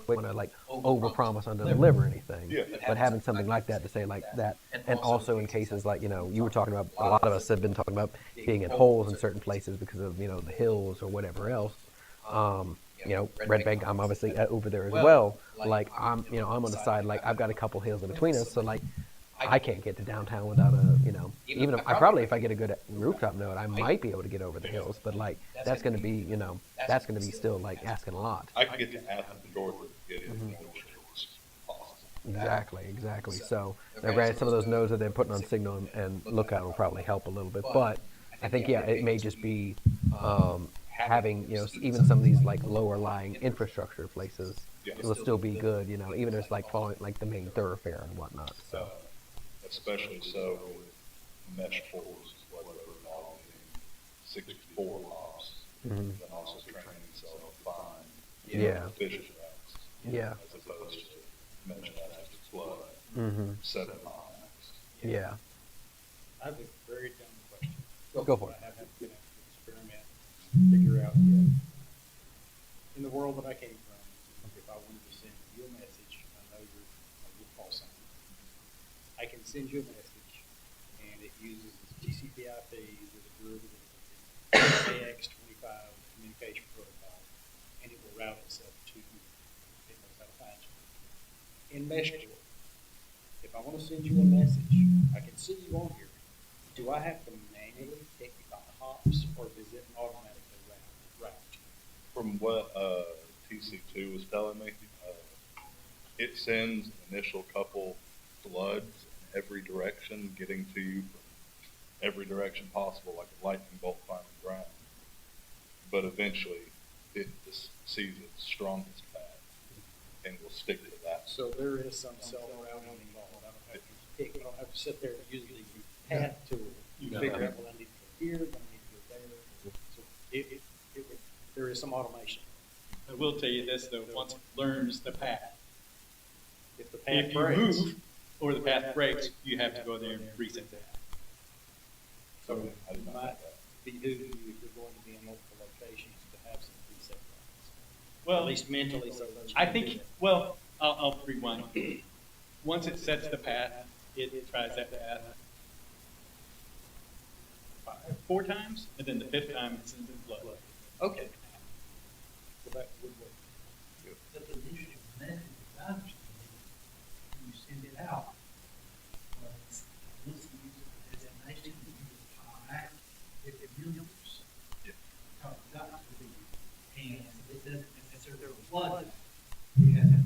Want to like overpromise, underdeliver anything, but having something like that to say like that, and also in cases like you were talking about, a lot of us have been talking about being in holes in certain places because of the hills or whatever else. Red Bank, I'm obviously over there as well. Like I'm on the side, like I've got a couple hills in between us, so like I can't get to downtown without even if if I get a good rooftop node, I might be able to get over the hills, but like that's going to be that's going to be still like asking a lot. I can get to Athens, Georgia to get in. Exactly. So granted, some of those nodes that they're putting on signal and lookout will probably help a little bit, but I think it may just be having even some of these like lower lying infrastructure places will still be good, even if it's like following like the main thoroughfare and whatnot. So. Especially so with mesh cores, whether we're involved in 64 hops, and also training so fine, efficient routes, as opposed to Meshtastic flood, 7 miles. I have a very dumb question. Go for it. I haven't been able to experiment, figure out yet. In the world that I came from, if I wanted to send you a message, I know your call sign. I can send you a message, and it uses TCP/IP with a derivative of the AX25 communication protocol, and it will route itself to you. It knows how to find you. In Meshcore, if I want to send you a message, I can see you on here. Do I have to manually pick the hops, or does it automatically route you? From what TC2 was telling me, it sends an initial couple floods in every direction, getting to you from every direction possible, like a lightning bolt finding ground. But eventually, it just sees its strongest path and will stick to that. So there is some self-routing involved. I don't have to sit there and use the path tool. You figure out what I need to go here, what I need to go is some automation. I will tell you this though, once it learns the path, If the path if you breaks, move or the path breaks, you have to go there and reset that. so I it did not know might that. behoove you if you're going to be in multiple locations to have some preset plans. Well, At least mentally, so that you I can think, do it. well, I'll rewind. Once it sets the path, it tries that path 4 times, and then the 5th time it sends it flood. Okay. So that would work. But the initial message, as I understand it, when you send it out, was listen to the designation, back, if it really was. How it got to be, and it doesn't necessarily flood, you have to pass.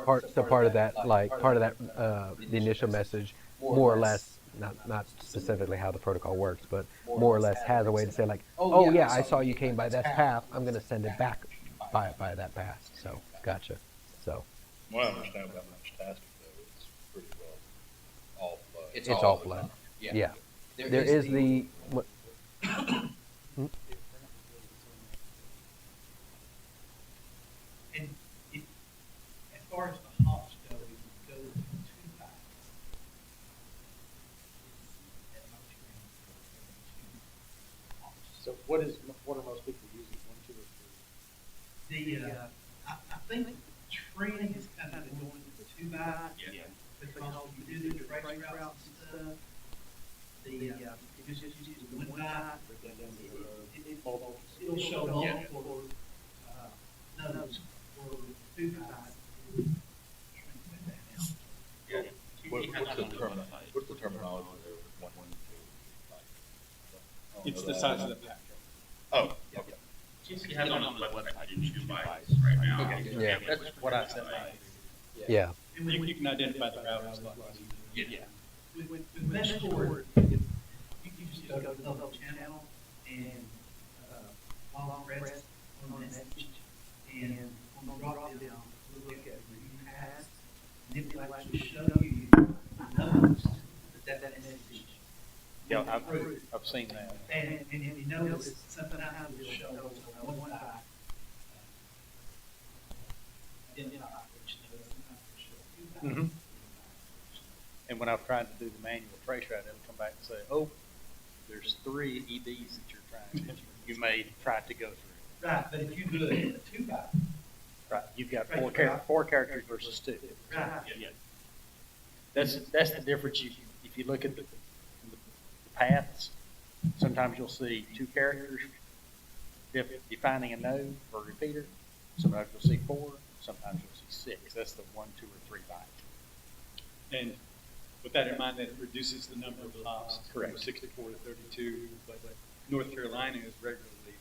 Part of that, the initial message, more or less, not specifically how the protocol works, but more or less has a way to say like, oh yeah, I saw you came by this path, I'm going to send it back by that path. So, gotcha. So, What I understand about Meshtastic though, it's pretty well all flood. it's all flood. Yeah. There is the, what- And if, as far as the hops go, if you go to 2 bytes, it's at much around 2 hops. So what are most people using, 1, 2, or 3? The, I think the trend is kind of going to the 2 bytes. Yeah. Because you do the trace routes and stuff, if you just use the 1 byte, it'll show multiple, nodes for 2 bytes. Yeah. What's the terminology there with 1, 2? It's the size of the path. Oh, okay. You have it on the website in 2 bytes right now. Okay, Yeah. That's what I said. yeah. You can identify the route as well. Yeah. With Meshcore, you just go to the double channel and, long press on the message, and on the drop down, look at where you pass, and it will actually show you the nodes that message. Yeah, approved. I've seen that. And if you notice, sometimes it'll show those on 1 byte. In the operation, sometimes it'll show 2 bytes. And when I've tried to do the manual trace route, it'll come back and say, oh, there's 3 EBs that you're trying to, you may try to go through. Right, but if you do it in a 2 byte, Right, you've got Right, 4 characters versus 2. right, Yeah. That's the difference. If you look at the paths, sometimes you'll see 2 characters defining a node or repeater. Sometimes you'll see 4, sometimes you'll see 6. That's the 1, 2, or 3 byte. And with that in mind, that reduces the number of hops from Correct. 64 to 32, but North Carolina is regularly like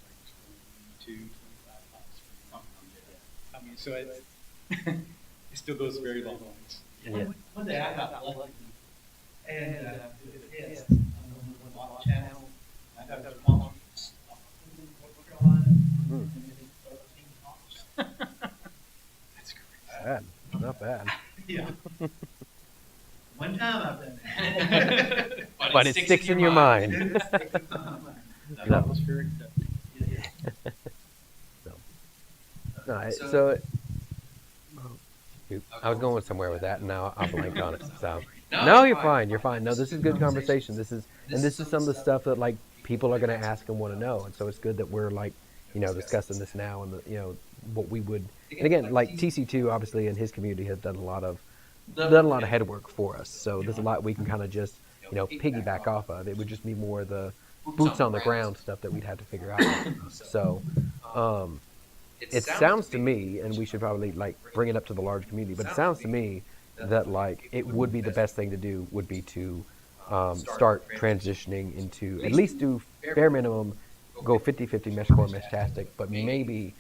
22, 25 hops. I mean, so it, it still goes very long. Yeah. One day I got lucky, and, did a test on the lock channel, I got a response, North Carolina, and then 13 hops. That's great. Bad. Not bad. Yeah. One time I've done that. But it sticks in your mind. That was very No, so shoot, I was going somewhere with that, and now I blanked on it. So no, you're fine. You're fine. No, this is good conversation. This is some of the stuff that like people are going to ask and want to know, and so it's good that we're like discussing this now and what we would. And again, like TC2 obviously in his community has done a lot of headwork for us. So there's a lot we can kind of just piggyback off of. It would just be more the boots on the ground stuff that we'd have to figure out. So. It sounds to me, and we should probably like bring it up to the large community, but it sounds to me that like it would be the best thing to do would be to start transitioning into at least do bare minimum, go 50-50 Meshcore, Meshtastic, but maybe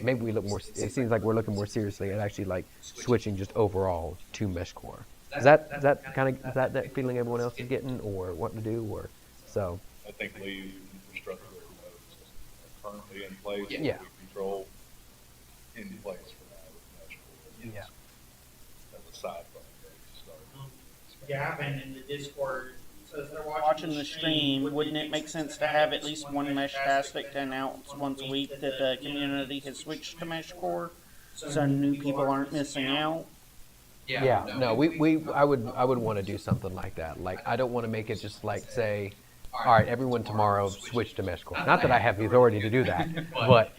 we look more. It seems like we're looking more seriously at actually like switching just overall to Meshcore. Is that feeling everyone else is getting, or what to do, or so? I think leave infrastructure nodes currently in place. Yeah. We control in place for now with Meshcore. Yeah. As a side project to start. Yeah, I've been in the Discord, if they're watching the stream, wouldn't it make sense to have at least one Meshtastic to announce once a week that the community has switched to Meshcore, so new people aren't missing out? Yeah, no, I would want to do something like that. Like, I don't want to make it just like say, all right, everyone tomorrow switch to Meshcore. Not that I have the authority to do that, but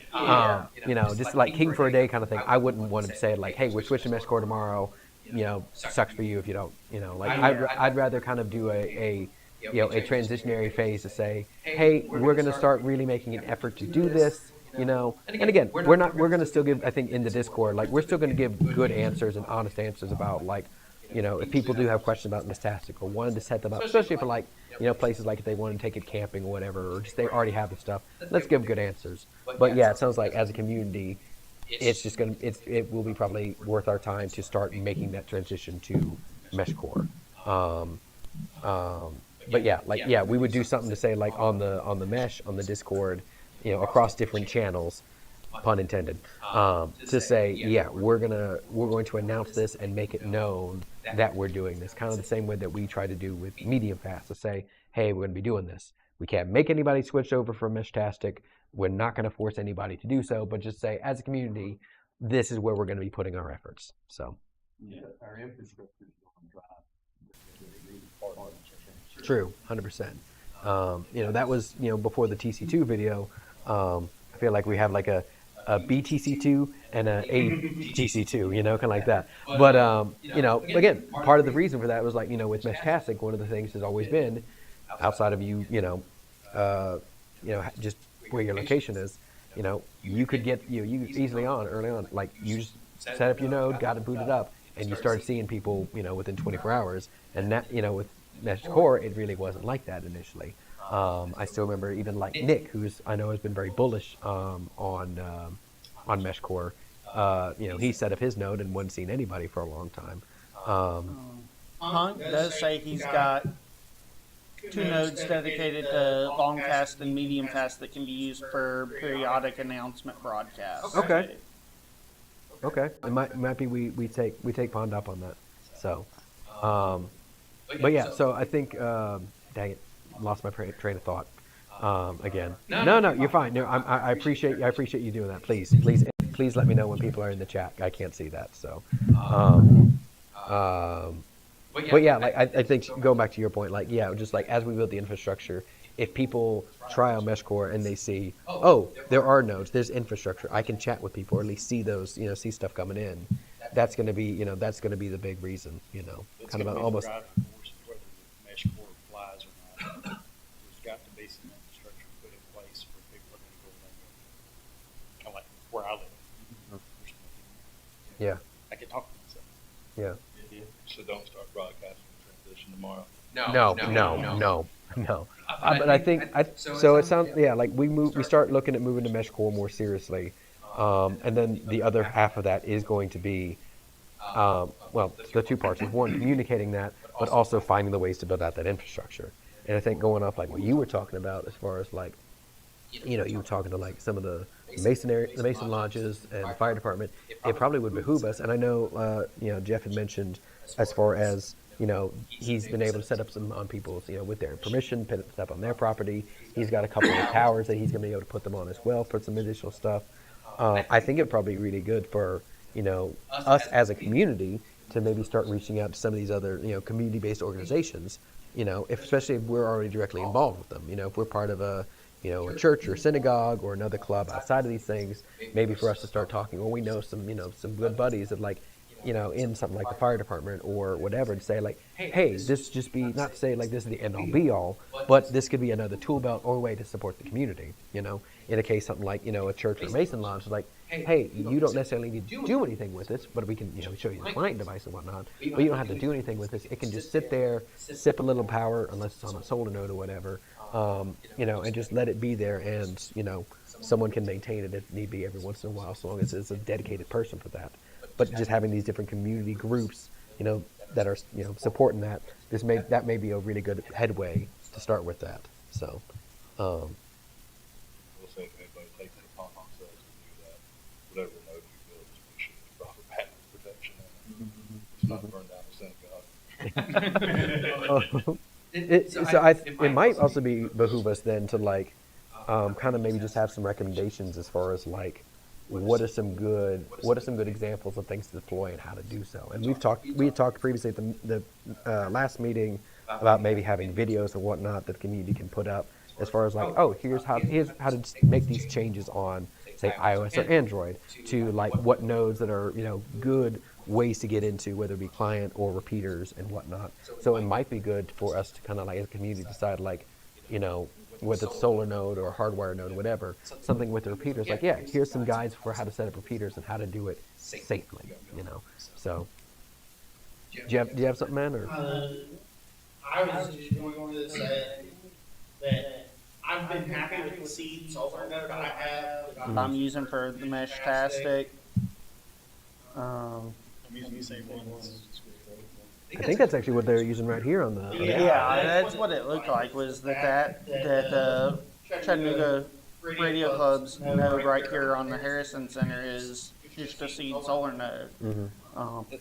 just like King for a Day kind of thing. I wouldn't want to say like, hey, we're switching to Meshcore tomorrow. Sucks for you if you don't. Like I'd rather kind of do a transitionary phase to say, hey, we're going to start really making an effort to do this. And again, we're going to still give, I think in the Discord, like we're still going to give good answers and honest answers about like, if people do have questions about Meshtastic or wanted to set them up, especially for like, places like if they want to take it camping or whatever, or just they already have the stuff, let's give good answers. But yeah, it sounds like as a community, it's just it will be probably worth our time to start making that transition to Meshcore. But yeah, we would do something to say like on the Mesh, on the Discord, across different channels, pun intended, to say, yeah, we're going to announce this and make it known that we're doing this, kind of the same way that we try to do with Medium Fast, to say, hey, we're going to be doing this. We can't make anybody switch over from Meshtastic. We're not going to force anybody to do so, but just say, as a community, this is where we're going to be putting our efforts. So, Our infrastructure is going to drive. True, 100%. That was, before the TC2 video. I feel like we have like a BTC2 and a ATC2, kind of like that. But, again, part of the reason for that was like, with Meshtastic, one of the things has always been, outside of just where your location is, you could get, you easily early on, like you just set up your node, got it booted up, and you started seeing people, within 24 hours. And that, with Meshcore, it really wasn't like that initially. I still remember even like Nick, who's I know has been very bullish on Meshcore. He set up his node and wasn't seen anybody for a long time. Hunt does say he's got 2 nodes dedicated to long fast and medium fast that can be used for periodic announcement broadcasts. Okay. It might be we take Pond up on that. So, but yeah. So I think dang it, lost my train of thought again. No, you're fine. No, I appreciate you doing that. Please let me know when people are in the chat. I can't see that. So, but yeah, like I think going back to your point, like yeah, just like as we build the infrastructure, if people try on Meshcore and they see, oh, there are nodes, there's infrastructure, I can chat with people or at least see those, see stuff coming in. That's going to be, that's going to be the big reason, It's kind of gonna be almost. the driving force of whether the Meshcore flies or not. There's got to be some infrastructure put in place where people are going to go in there. Kind of like where I live. Yeah. I can talk to myself. Yeah. So don't start broadcasting the transition tomorrow. No. But I think so. It sounds like we start looking at moving to Meshcore more seriously, and then the other half of that is going to be, the 2 parts is one, communicating that, but also finding the ways to build out that infrastructure. And I think going off like what you were talking about as far as like, you were talking to like some of the Mason lodges and the fire department, it probably would behoove us. And I know, Jeff had mentioned as far as, he's been able to set up some on people's, with their permission, put up on their property. He's got a couple of towers that he's going to be able to put them on as well for some additional stuff. I think it'd probably be really good for, us as a community to maybe start reaching out to some of these other, community-based organizations, especially if we're already directly involved with them. If we're part of a church or synagogue or another club outside of these things, maybe for us to start talking, well, we know some, some good buddies that like, in something like the fire department or whatever, to say like, hey, this just be, not to say like this is the end all be all, but this could be another tool belt or way to support the community, in a case something like, a church or Mason lodge, like, hey, you don't necessarily need to do anything with this, but we can, show you the client device and whatnot, but you don't have to do anything with this. It can just sit there, sip a little power, unless it's on a solar node or whatever, and just let it be there, and, someone can maintain it if need be every once in a while, as long as it's a dedicated person for that. But just having these different community groups, that are, supporting that, that may be a really good headway to start with that. So, We'll say if anybody takes it upon themselves to do that, whatever node you build, just make sure there's proper patent protection on it. It's not burn down the synagogue. It might also behoove us then to like kind of maybe just have some recommendations as far as like what are some good examples of things to deploy and how to do so. And we had talked previously at the last meeting about maybe having videos and whatnot that the community can put up as far as like, oh, here's how to make these changes on say iOS or Android to like what nodes that are good ways to get into, whether it be client or repeaters and whatnot. So it might be good for us to kind of like as a community decide like, whether it's solar node or hardwire node, whatever, something with the repeaters. Like, yeah, here's some guides for how to set up repeaters and how to do it safely. So, do you have something, man? Or I was just going to say that I've been happy with the seed solar node I have. I'm using for the Meshtastic. I'm using the same one. I think that's actually what they're using right here on the. Yeah, that's what it looked like. Was that Chattanooga Radio Club's node right here on the Harrison Center is just a seed solar node.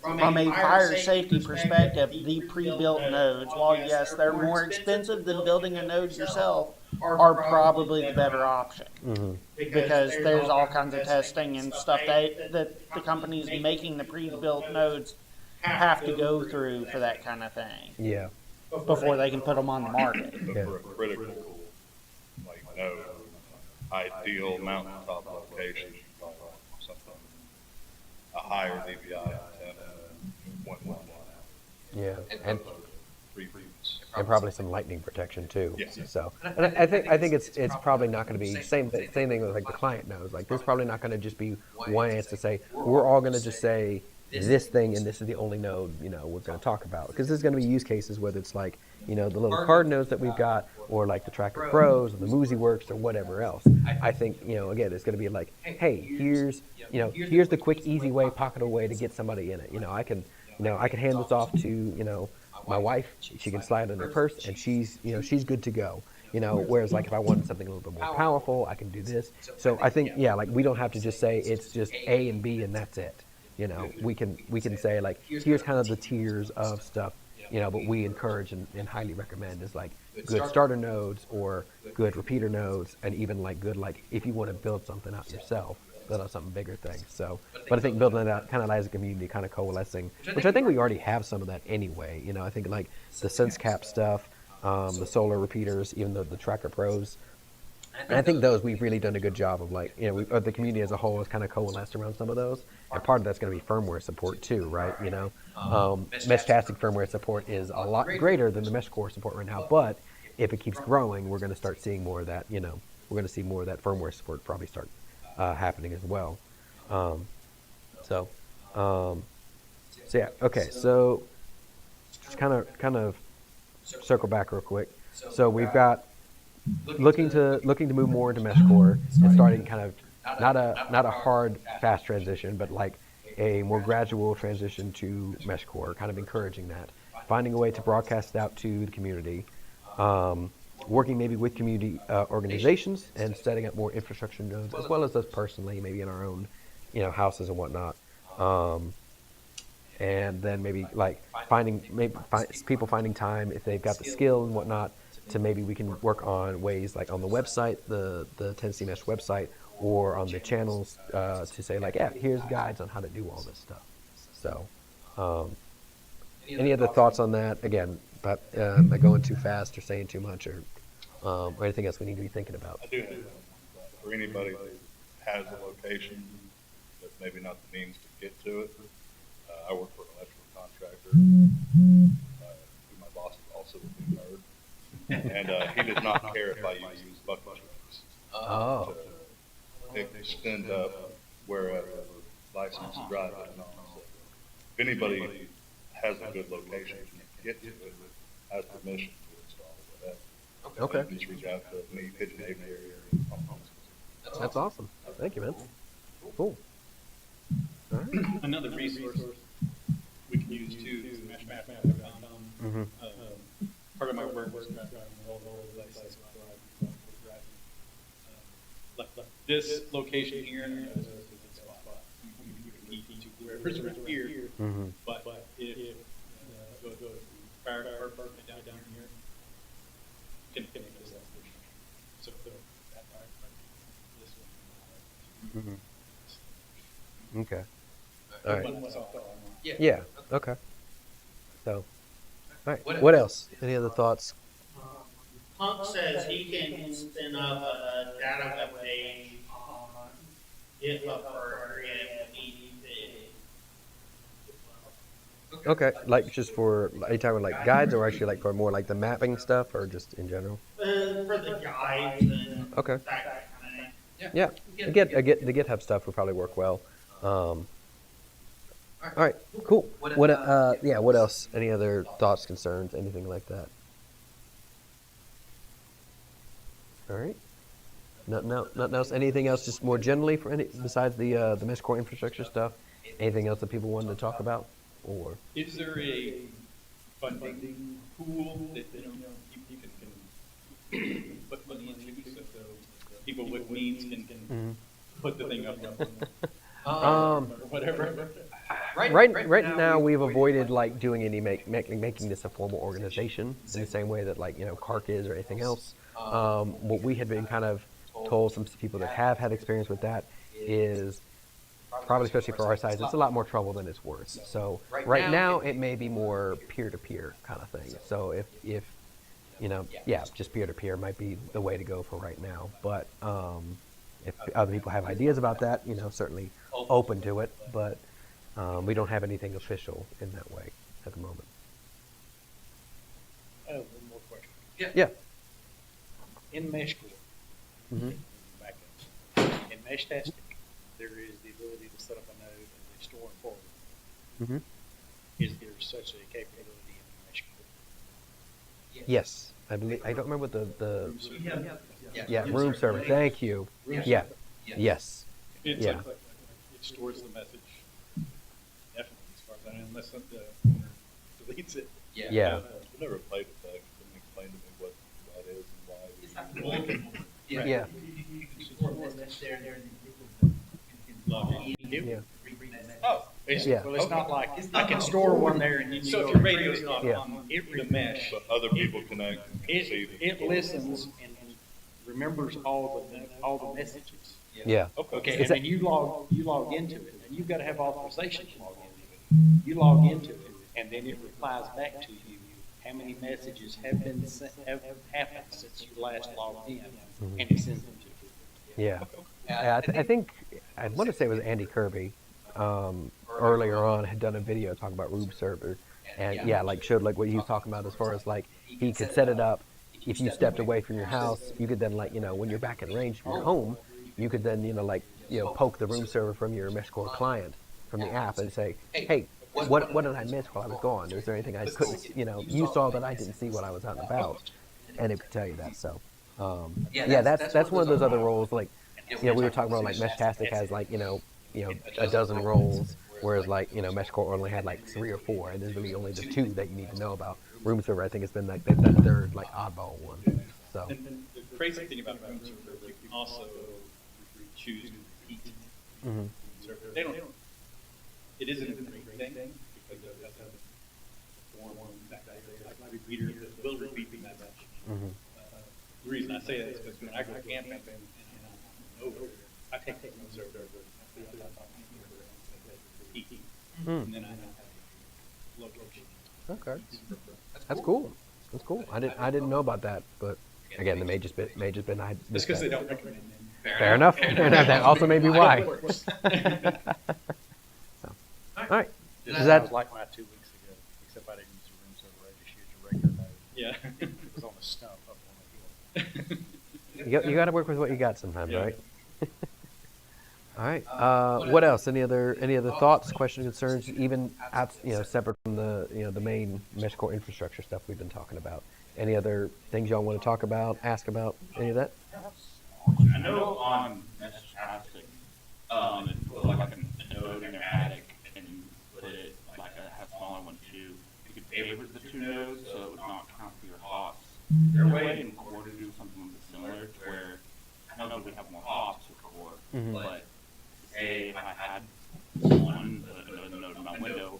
From a fire safety perspective, the pre-built nodes, while yes, they're more expensive than building a node yourself, are probably the better option. Because there's all kinds of testing and stuff that the companies making the pre-built nodes have to go through for that kind of thing. Yeah. Before they can put them on the market. But for a critical, like, node, ideal mountaintop location, something, a higher DPI antenna, 1.1. Yeah, and Three frequencies. and probably some lightning protection too. Yes. So, and I think it's probably not going to be same thing with like the client knows. Like, there's probably not going to just be one answer to say we're all going to just say this thing and this is the only node we're going to talk about, because there's going to be use cases whether it's like the little card nodes that we've got or like the Tracker Pros or the Moosey Works or whatever else. I think again it's going to be like, hey, here's the quick easy way, pocketable way to get somebody in it. I can hand this off to my wife. She can slide it in her purse and she's good to go. Whereas like if I wanted something a little bit more powerful, I can do this. So I think like we don't have to just say it's just A and B and that's it. We can say like here's kind of the tiers of stuff, but we encourage and highly recommend is like good starter nodes or good repeater nodes, and even like good like if you want to build something out yourself, build out something bigger things. So, but I think building it out kind of as a community, kind of coalescing, which I think we already have some of that anyway. I think like the SenseCap stuff, the solar repeaters, even though the Tracker Pros. And I think those we've really done a good job of like, the community as a whole has kind of coalesced around some of those. And part of that's going to be firmware support too, right? Meshtastic firmware support is a lot greater than the Meshcore support right now. But if it keeps growing, we're going to start seeing more of that, we're going to see more of that firmware support probably start happening as well. So yeah, okay. So just kind of circle back real quick. So we've got looking to move more into Meshcore and starting kind of not a hard fast transition, but like a more gradual transition to Meshcore, kind of encouraging that, finding a way to broadcast it out to the community, working maybe with community organizations and setting up more infrastructure nodes, as well as us personally, maybe in our own houses and whatnot. And then maybe like people finding time if they've got the skill and whatnot to maybe we can work on ways like on the website, the Tennessee Mesh website, or on the channels to say like, yeah, here's guides on how to do all this stuff. So, any other thoughts on that? Again, but am I going too fast or saying too much or anything else we need to be thinking about? I do have one. For anybody that has a location but maybe not the means to get to it, I work for an electrical contractor. Who my boss is also a big nerd. And he does not care if I use bucket trucks to extend up wherever license to drive it and all. So if anybody has a good location and can get to it, has permission to install whatever. Okay. Just reach out to me, Pigeon Aviary. That's awesome. Thank you, man. Cool. All right. Another resource we can use too is meshmap.com. Part of my work was driving all over the place. This location here is a good spot. You can eat wherever's around here. But if go fire down here, Okay. All right. That's all. Yeah. Okay. So, all right. What else? Any other thoughts? Punk says he can spin up a data web page on GitHub for creating a neat thing. Okay. Like just for, are you talking like guides or actually like for more like the mapping stuff or just in general? For the guides and Okay. that kind of thing. Yeah. The GitHub stuff would probably work well. All right. Cool. What? Yeah. What else? Any other thoughts, concerns, anything like that? All right. Nothing else. Anything else? Just more generally for any besides the Meshcore infrastructure stuff. Anything else that people wanted to talk about? Or Is there a funding pool that, you can put money into, so people with needs can put the thing up or whatever? Right now, we've avoided like doing any making this a formal organization in the same way that like CARC is or anything else. What we had been kind of told some people that have had experience with that is probably especially for our size, it's a lot more trouble than it's worth. So right now it may be more peer-to-peer kind of thing. So if just peer-to-peer might be the way to go for right now. But if other people have ideas about that, certainly open to it. But we don't have anything official in that way at the moment. One more question. Yeah. In Meshcore, Mm-hmm. back up. In Meshtastic, there is the ability to set up a node and store and forward. Mm-hmm. Is there such a capability in Meshcore? Yes, I believe. I don't remember what the room server. server. Thank you. Yeah. Yes. It's Yeah. like, it stores the message, definitely, as far as I know, unless the owner deletes it. Yeah. I've never played with that. Can you explain to me what that is and why? Yeah. You can store a message there and people can Yeah. Oh, Yeah. well, it's not like I can store one there and then you So go if your retrieve radio's it. not Yeah. on the mesh, But other people connect and can see the It listens and remembers all the messages. Yeah. Okay, It's and then you log into it, and you've got to have authorization to log into it. You log into it, and then it replies back to you how many messages have been sent, have happened since you last logged in, and it sends them to you. Yeah. I think I want to say it was Andy Kirby. Earlier on, had done a video talking about room server, and like showed like what he was talking about as far as like he could set it up. If you stepped away from your house, you could then like when you're back in range from your home, you could then poke the room server from your Meshcore client from the app and say, hey, what did I miss while I was gone? Was there anything I couldn't you saw that I didn't see when I was out and about, and it could tell you that. So that's one of those other roles like we were talking about like Meshtastic has like a dozen roles, whereas like Meshcore only had like 3 or 4, and there's really only the 2 that you need to know about. Room server, I think, has been like that third like oddball one. So and the crazy thing about room server, you can also choose to repeat. Mhm. Server. They don't. It isn't a great thing because it does have a form like a repeater that will repeat the message. Mhm. The reason I say that is because when I go camping and I'm over, I take the room server repeat, and then I have a location. Okay, that's cool. That's cool. I didn't know about that, but again, the may just been I It's missed because they that. don't recommend it. Fair enough. That also may be why. So, all right. This Is that- sounds like my 2 weeks ago, except I didn't use a room server, I just used a regular node. Yeah. It was on a stump up on a hill. You got to work with what you got sometimes, right? All right. What else? Any other thoughts, questions, concerns, even separate from the the main Meshcore infrastructure stuff we've been talking about? Any other things y'all want to talk about, ask about, any of that? I know on Meshtastic, it put like a node in their attic and you put it like a smaller one too. You could favorite the 2 nodes so it would not count for your hops. Is there a way in Core to do something similar to where I know we have more hops with Core, but say if I had one node in my window,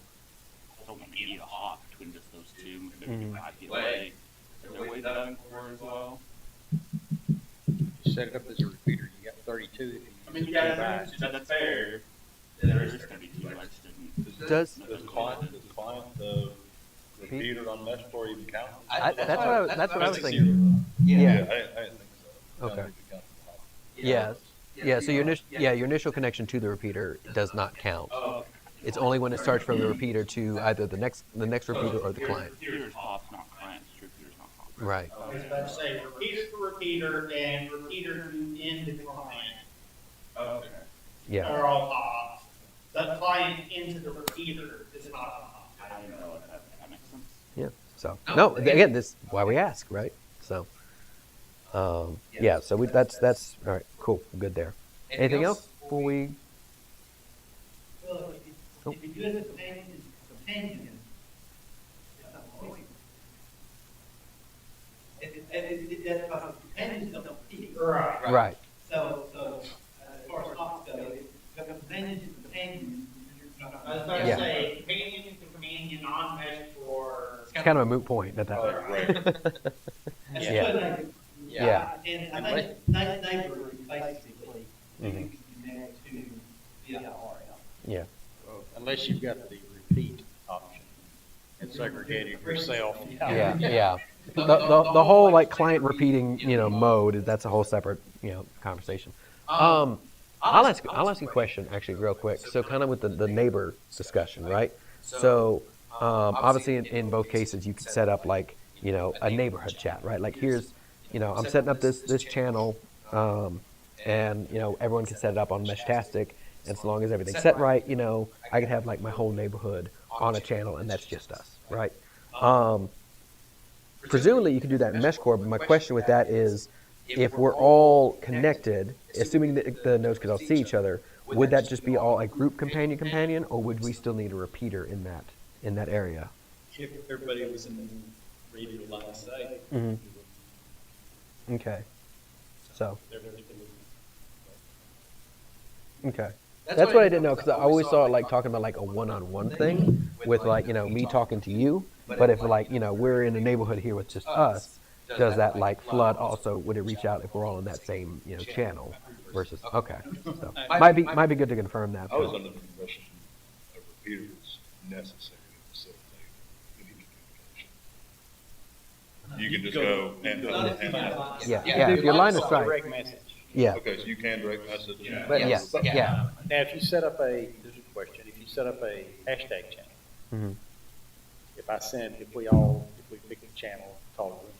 I don't want to need a hop between just those 2, maybe 5 feet away. Is there a way to do that in Core as well? You set it up as a repeater, you got 32. If you mean, yeah, that's fair. There is going to be too much. Does Does client the repeater on Meshcore even count? that's what I was thinking. Yeah, Yeah. I didn't think so. Okay. I don't think it counts as hot. Yeah. Yeah. So your initial connection to the repeater does not count. It's only when it starts from the repeater to either the next repeater or the client. Repeater's off, not client. Repeater's not off. Right. I was about to say repeater to repeater and repeater to end client Okay. Yeah. are all off. The client into the repeater is not off. I don't know if that makes sense. Yeah. So no, again, this is why we ask, right? So, yeah. So that's all right. Cool. Good there. Anything else before we? Well, if you do it as a companion, it's not always. That's because companions don't compete. Right. Right. So, as far as ops go, if the companion is a companion, you're not. I was about to Yeah. say companion to companion on Meshcore. It's kind of a moot point at that point. Right. That's Yeah. what I- Yeah. And I think neighbor basically, you Mhm. can connect to via RL. Yeah. Well, unless you've got the repeat option and segregated yourself. Yeah. Yeah. The whole like client repeating mode that's a whole separate conversation. I'll ask you a question actually real quick. So kind of with the neighbor discussion, right? So obviously in both cases you can set up like a neighborhood chat, right? Like here's I'm setting up this channel, and everyone can set it up on Meshtastic, and so long as everything's set right, I can have like my whole neighborhood on a channel, and that's just us, right? Presumably you can do that in Meshcore, but my question with that is, if we're all connected, assuming that the nodes could all see each other, would that just be all a group companion, or would we still need a repeater in that area? If everybody was in radio line of sight, Mm-hmm. Okay. So. everybody Okay. That's what I didn't know, because I always saw it like talking about like a one-on-one thing with like me talking to you. But if like we're in a neighborhood here with just us, does that like flood also? Would it reach out if we're all in that same channel? Versus okay. So might be good to confirm that. I was under the impression a repeater was necessary to facilitate any communication. You can just go and Yeah. If your line of sight. Direct message. Yeah. Okay, so you can direct message. But Yes. Yeah. Now, if you set up here's a question, if you set up a hashtag channel, Mm-hmm. if we pick a channel called room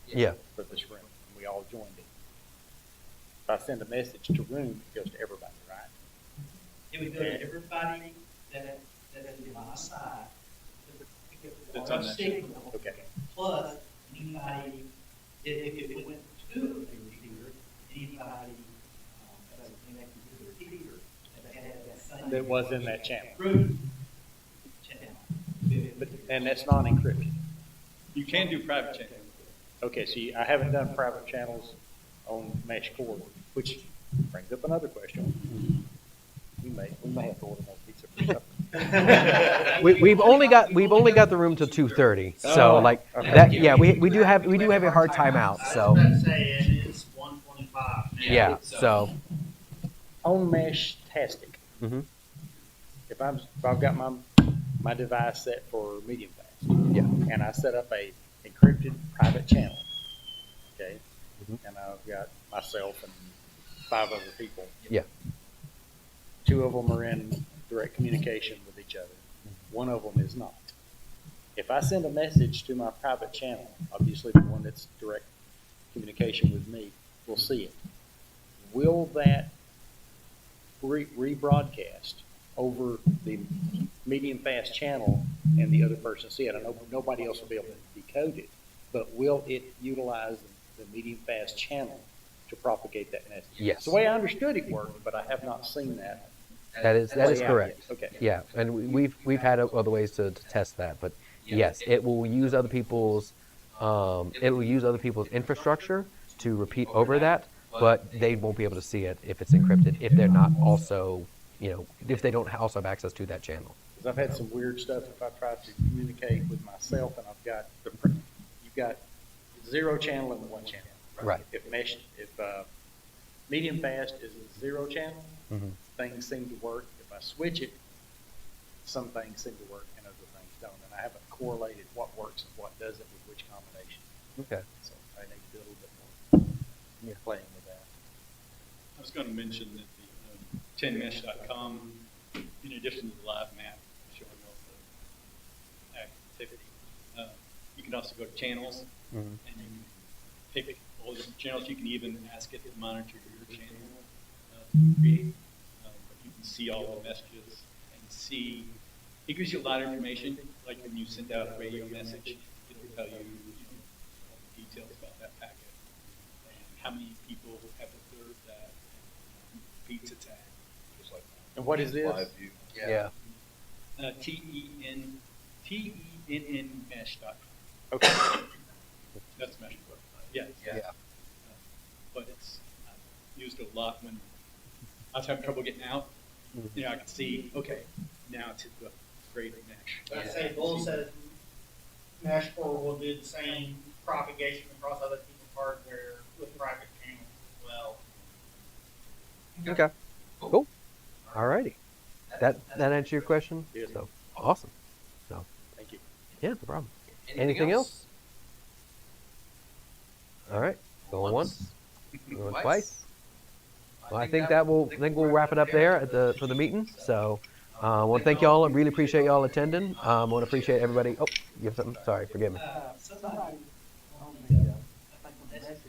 Yeah. for this room, and we all joined it, if I send a message to room, it goes to everybody, right? It would go to everybody that is my side. That's on that Signal, Okay. plus anybody, if it went to the repeater, anybody that was connected to the repeater that had that same. That was in that channel. Group channel. And that's not encrypted. You can do private channels. Okay, see, I haven't done private channels on Meshcore, which brings up another question. We may have to order more pizza for supper. We've only got the room till 2:30. So like that. Yeah. We do have a hard time out. So I was about to say it is 1:25 now. yeah. So. On Meshtastic, Mhm. if I've got my device set for medium fast, Yeah. and I set up a encrypted private channel, okay, Mhm. and I've got myself and 5 other people. Yeah. 2 of them are in direct communication with each other. 1 of them is not. If I send a message to my private channel, obviously the one that's direct communication with me will see it. Will that rebroadcast over the medium fast channel and the other person see it? I know nobody else will be able to decode it, but will it utilize the medium fast channel to propagate that message? Yes. It's the way I understood it worked, but I have not seen that. That is play out correct. yet. Okay. Yeah, and we've had other ways to test that, but yes, it will use other people's infrastructure to repeat over that, but they won't be able to see it if it's encrypted if they're not also if they don't also have access to that channel. Because I've had some weird stuff if I try to communicate with myself and I've got you've got 0 channel and 1 channel. Right. If medium fast is a 0 channel. Mhm. Things seem to work. If I switch it, some things seem to work and other things don't. And I haven't correlated what works and what doesn't with which combination. Okay. So I need to do a little bit more playing with that. I was going to mention that the 10mesh.com, in addition to the live map showing all the activity, you can also go to channels and you can pick all the different channels. You can even ask it to monitor your channel to create. But you can see all the messages and see. It gives you a lot of information. Like when you send out a radio message, it'll tell you, all the details about that packet and how many people have observed that. Pizza tag, just like that. And what is this? Live view. Yeah. TENN mesh.com. Okay. That's Meshcore. Yeah. But it's used a lot when I was having trouble getting out. You know, I could see, okay, now it's the greater mesh. I say Bull says Meshcore will do the same propagation across other people's hardware with private channels as well. Okay. Cool. Alrighty. That answer your question? Yeah. So awesome. So Thank you. yeah, no problem. Anything else? All right. Going once. Going twice. Well, I think we'll wrap it up there for the meeting. So I want to thank y'all. I really appreciate y'all attending. I want to appreciate everybody. Oh, you have something? Sorry, forgive me. Somebody on the, I think on the messages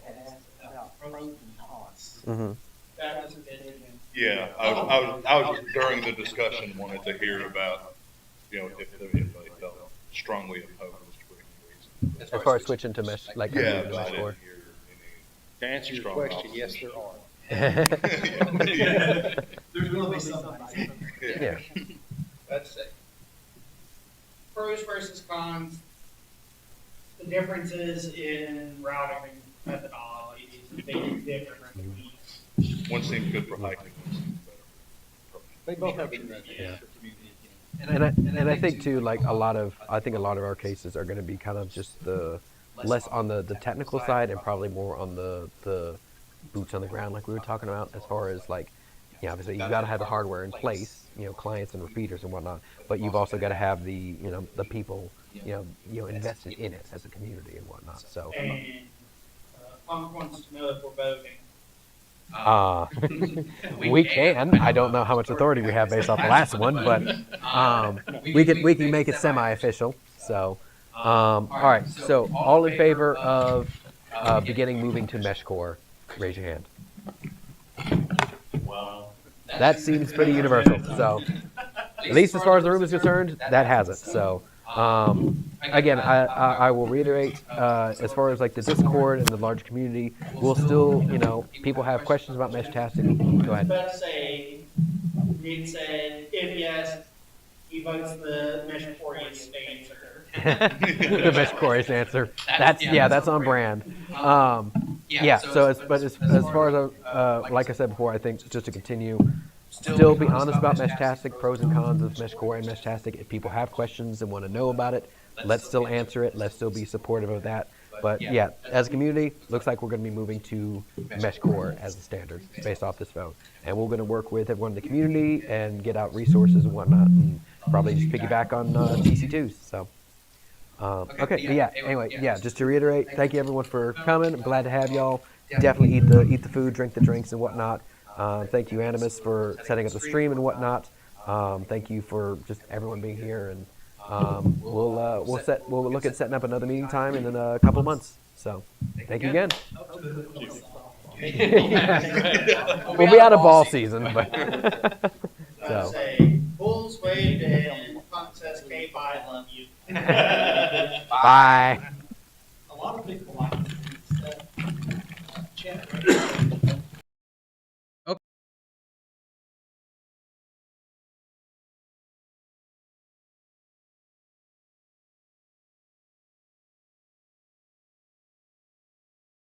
had asked about pros and cons. Mm-hmm. That was a bit. Yeah, I was during the discussion wanted to hear about, if anybody felt strongly opposed for any reason. As far as switching to mesh, like Yeah, to I Meshcore. didn't hear To answer your Strong question, yes, there are. any. There's going to be somebody. Yeah. Let's see. Pros versus cons. The differences in routing methodologies, big difference. One seemed good for hiking, one seemed better. They both have their Yeah. For community, And I think too, like a lot of our cases are going to be kind of just the less on the technical side and probably more on the boots on the ground, like we were talking about, as far as like, obviously you've got to have the hardware in place, clients and repeaters and whatnot, but you've also got to have the, the people, invested in it as a community and whatnot. So, And Punk wants to know if we're voting. we can. I don't know how much authority we have based off the last one, but we can make it semi-official. So, all right. So, all in favor of beginning moving to Meshcore, raise your hand. Wow. That seems pretty universal. So, at least as far as the room is concerned, that has it. So, again, I will reiterate, as far as like the Discord and the large community, we'll still, people have questions about Meshtastic. Go ahead. Let's say, Nick said, if yes, he votes the Meshcore answer. The Meshcore answer. That's on brand. So as far as like I said before, I think just to continue, still be honest about Meshtastic, pros and cons of Meshcore and Meshtastic. If people have questions and want to know about it, let's still answer it. Let's still be supportive of that. But yeah, as a community, looks like we're going to be moving to Meshcore as a standard based off this vote. And we're going to work with everyone in the community and get out resources and whatnot, and probably just piggyback on TC2s. So. Anyway, just to reiterate, thank you everyone for coming. I'm glad to have y'all. Definitely eat the food, drink the drinks and whatnot. Thank you, Animus, for setting up the stream and whatnot. Thank you for just everyone being here, and we'll look at setting up another meeting time in a couple of months. So, thank you again. We'll be out of ball season, but so. Say, Bulls waved and Punk says, "K, bye, love you." Bye. A lot of people like to do stuff. Chat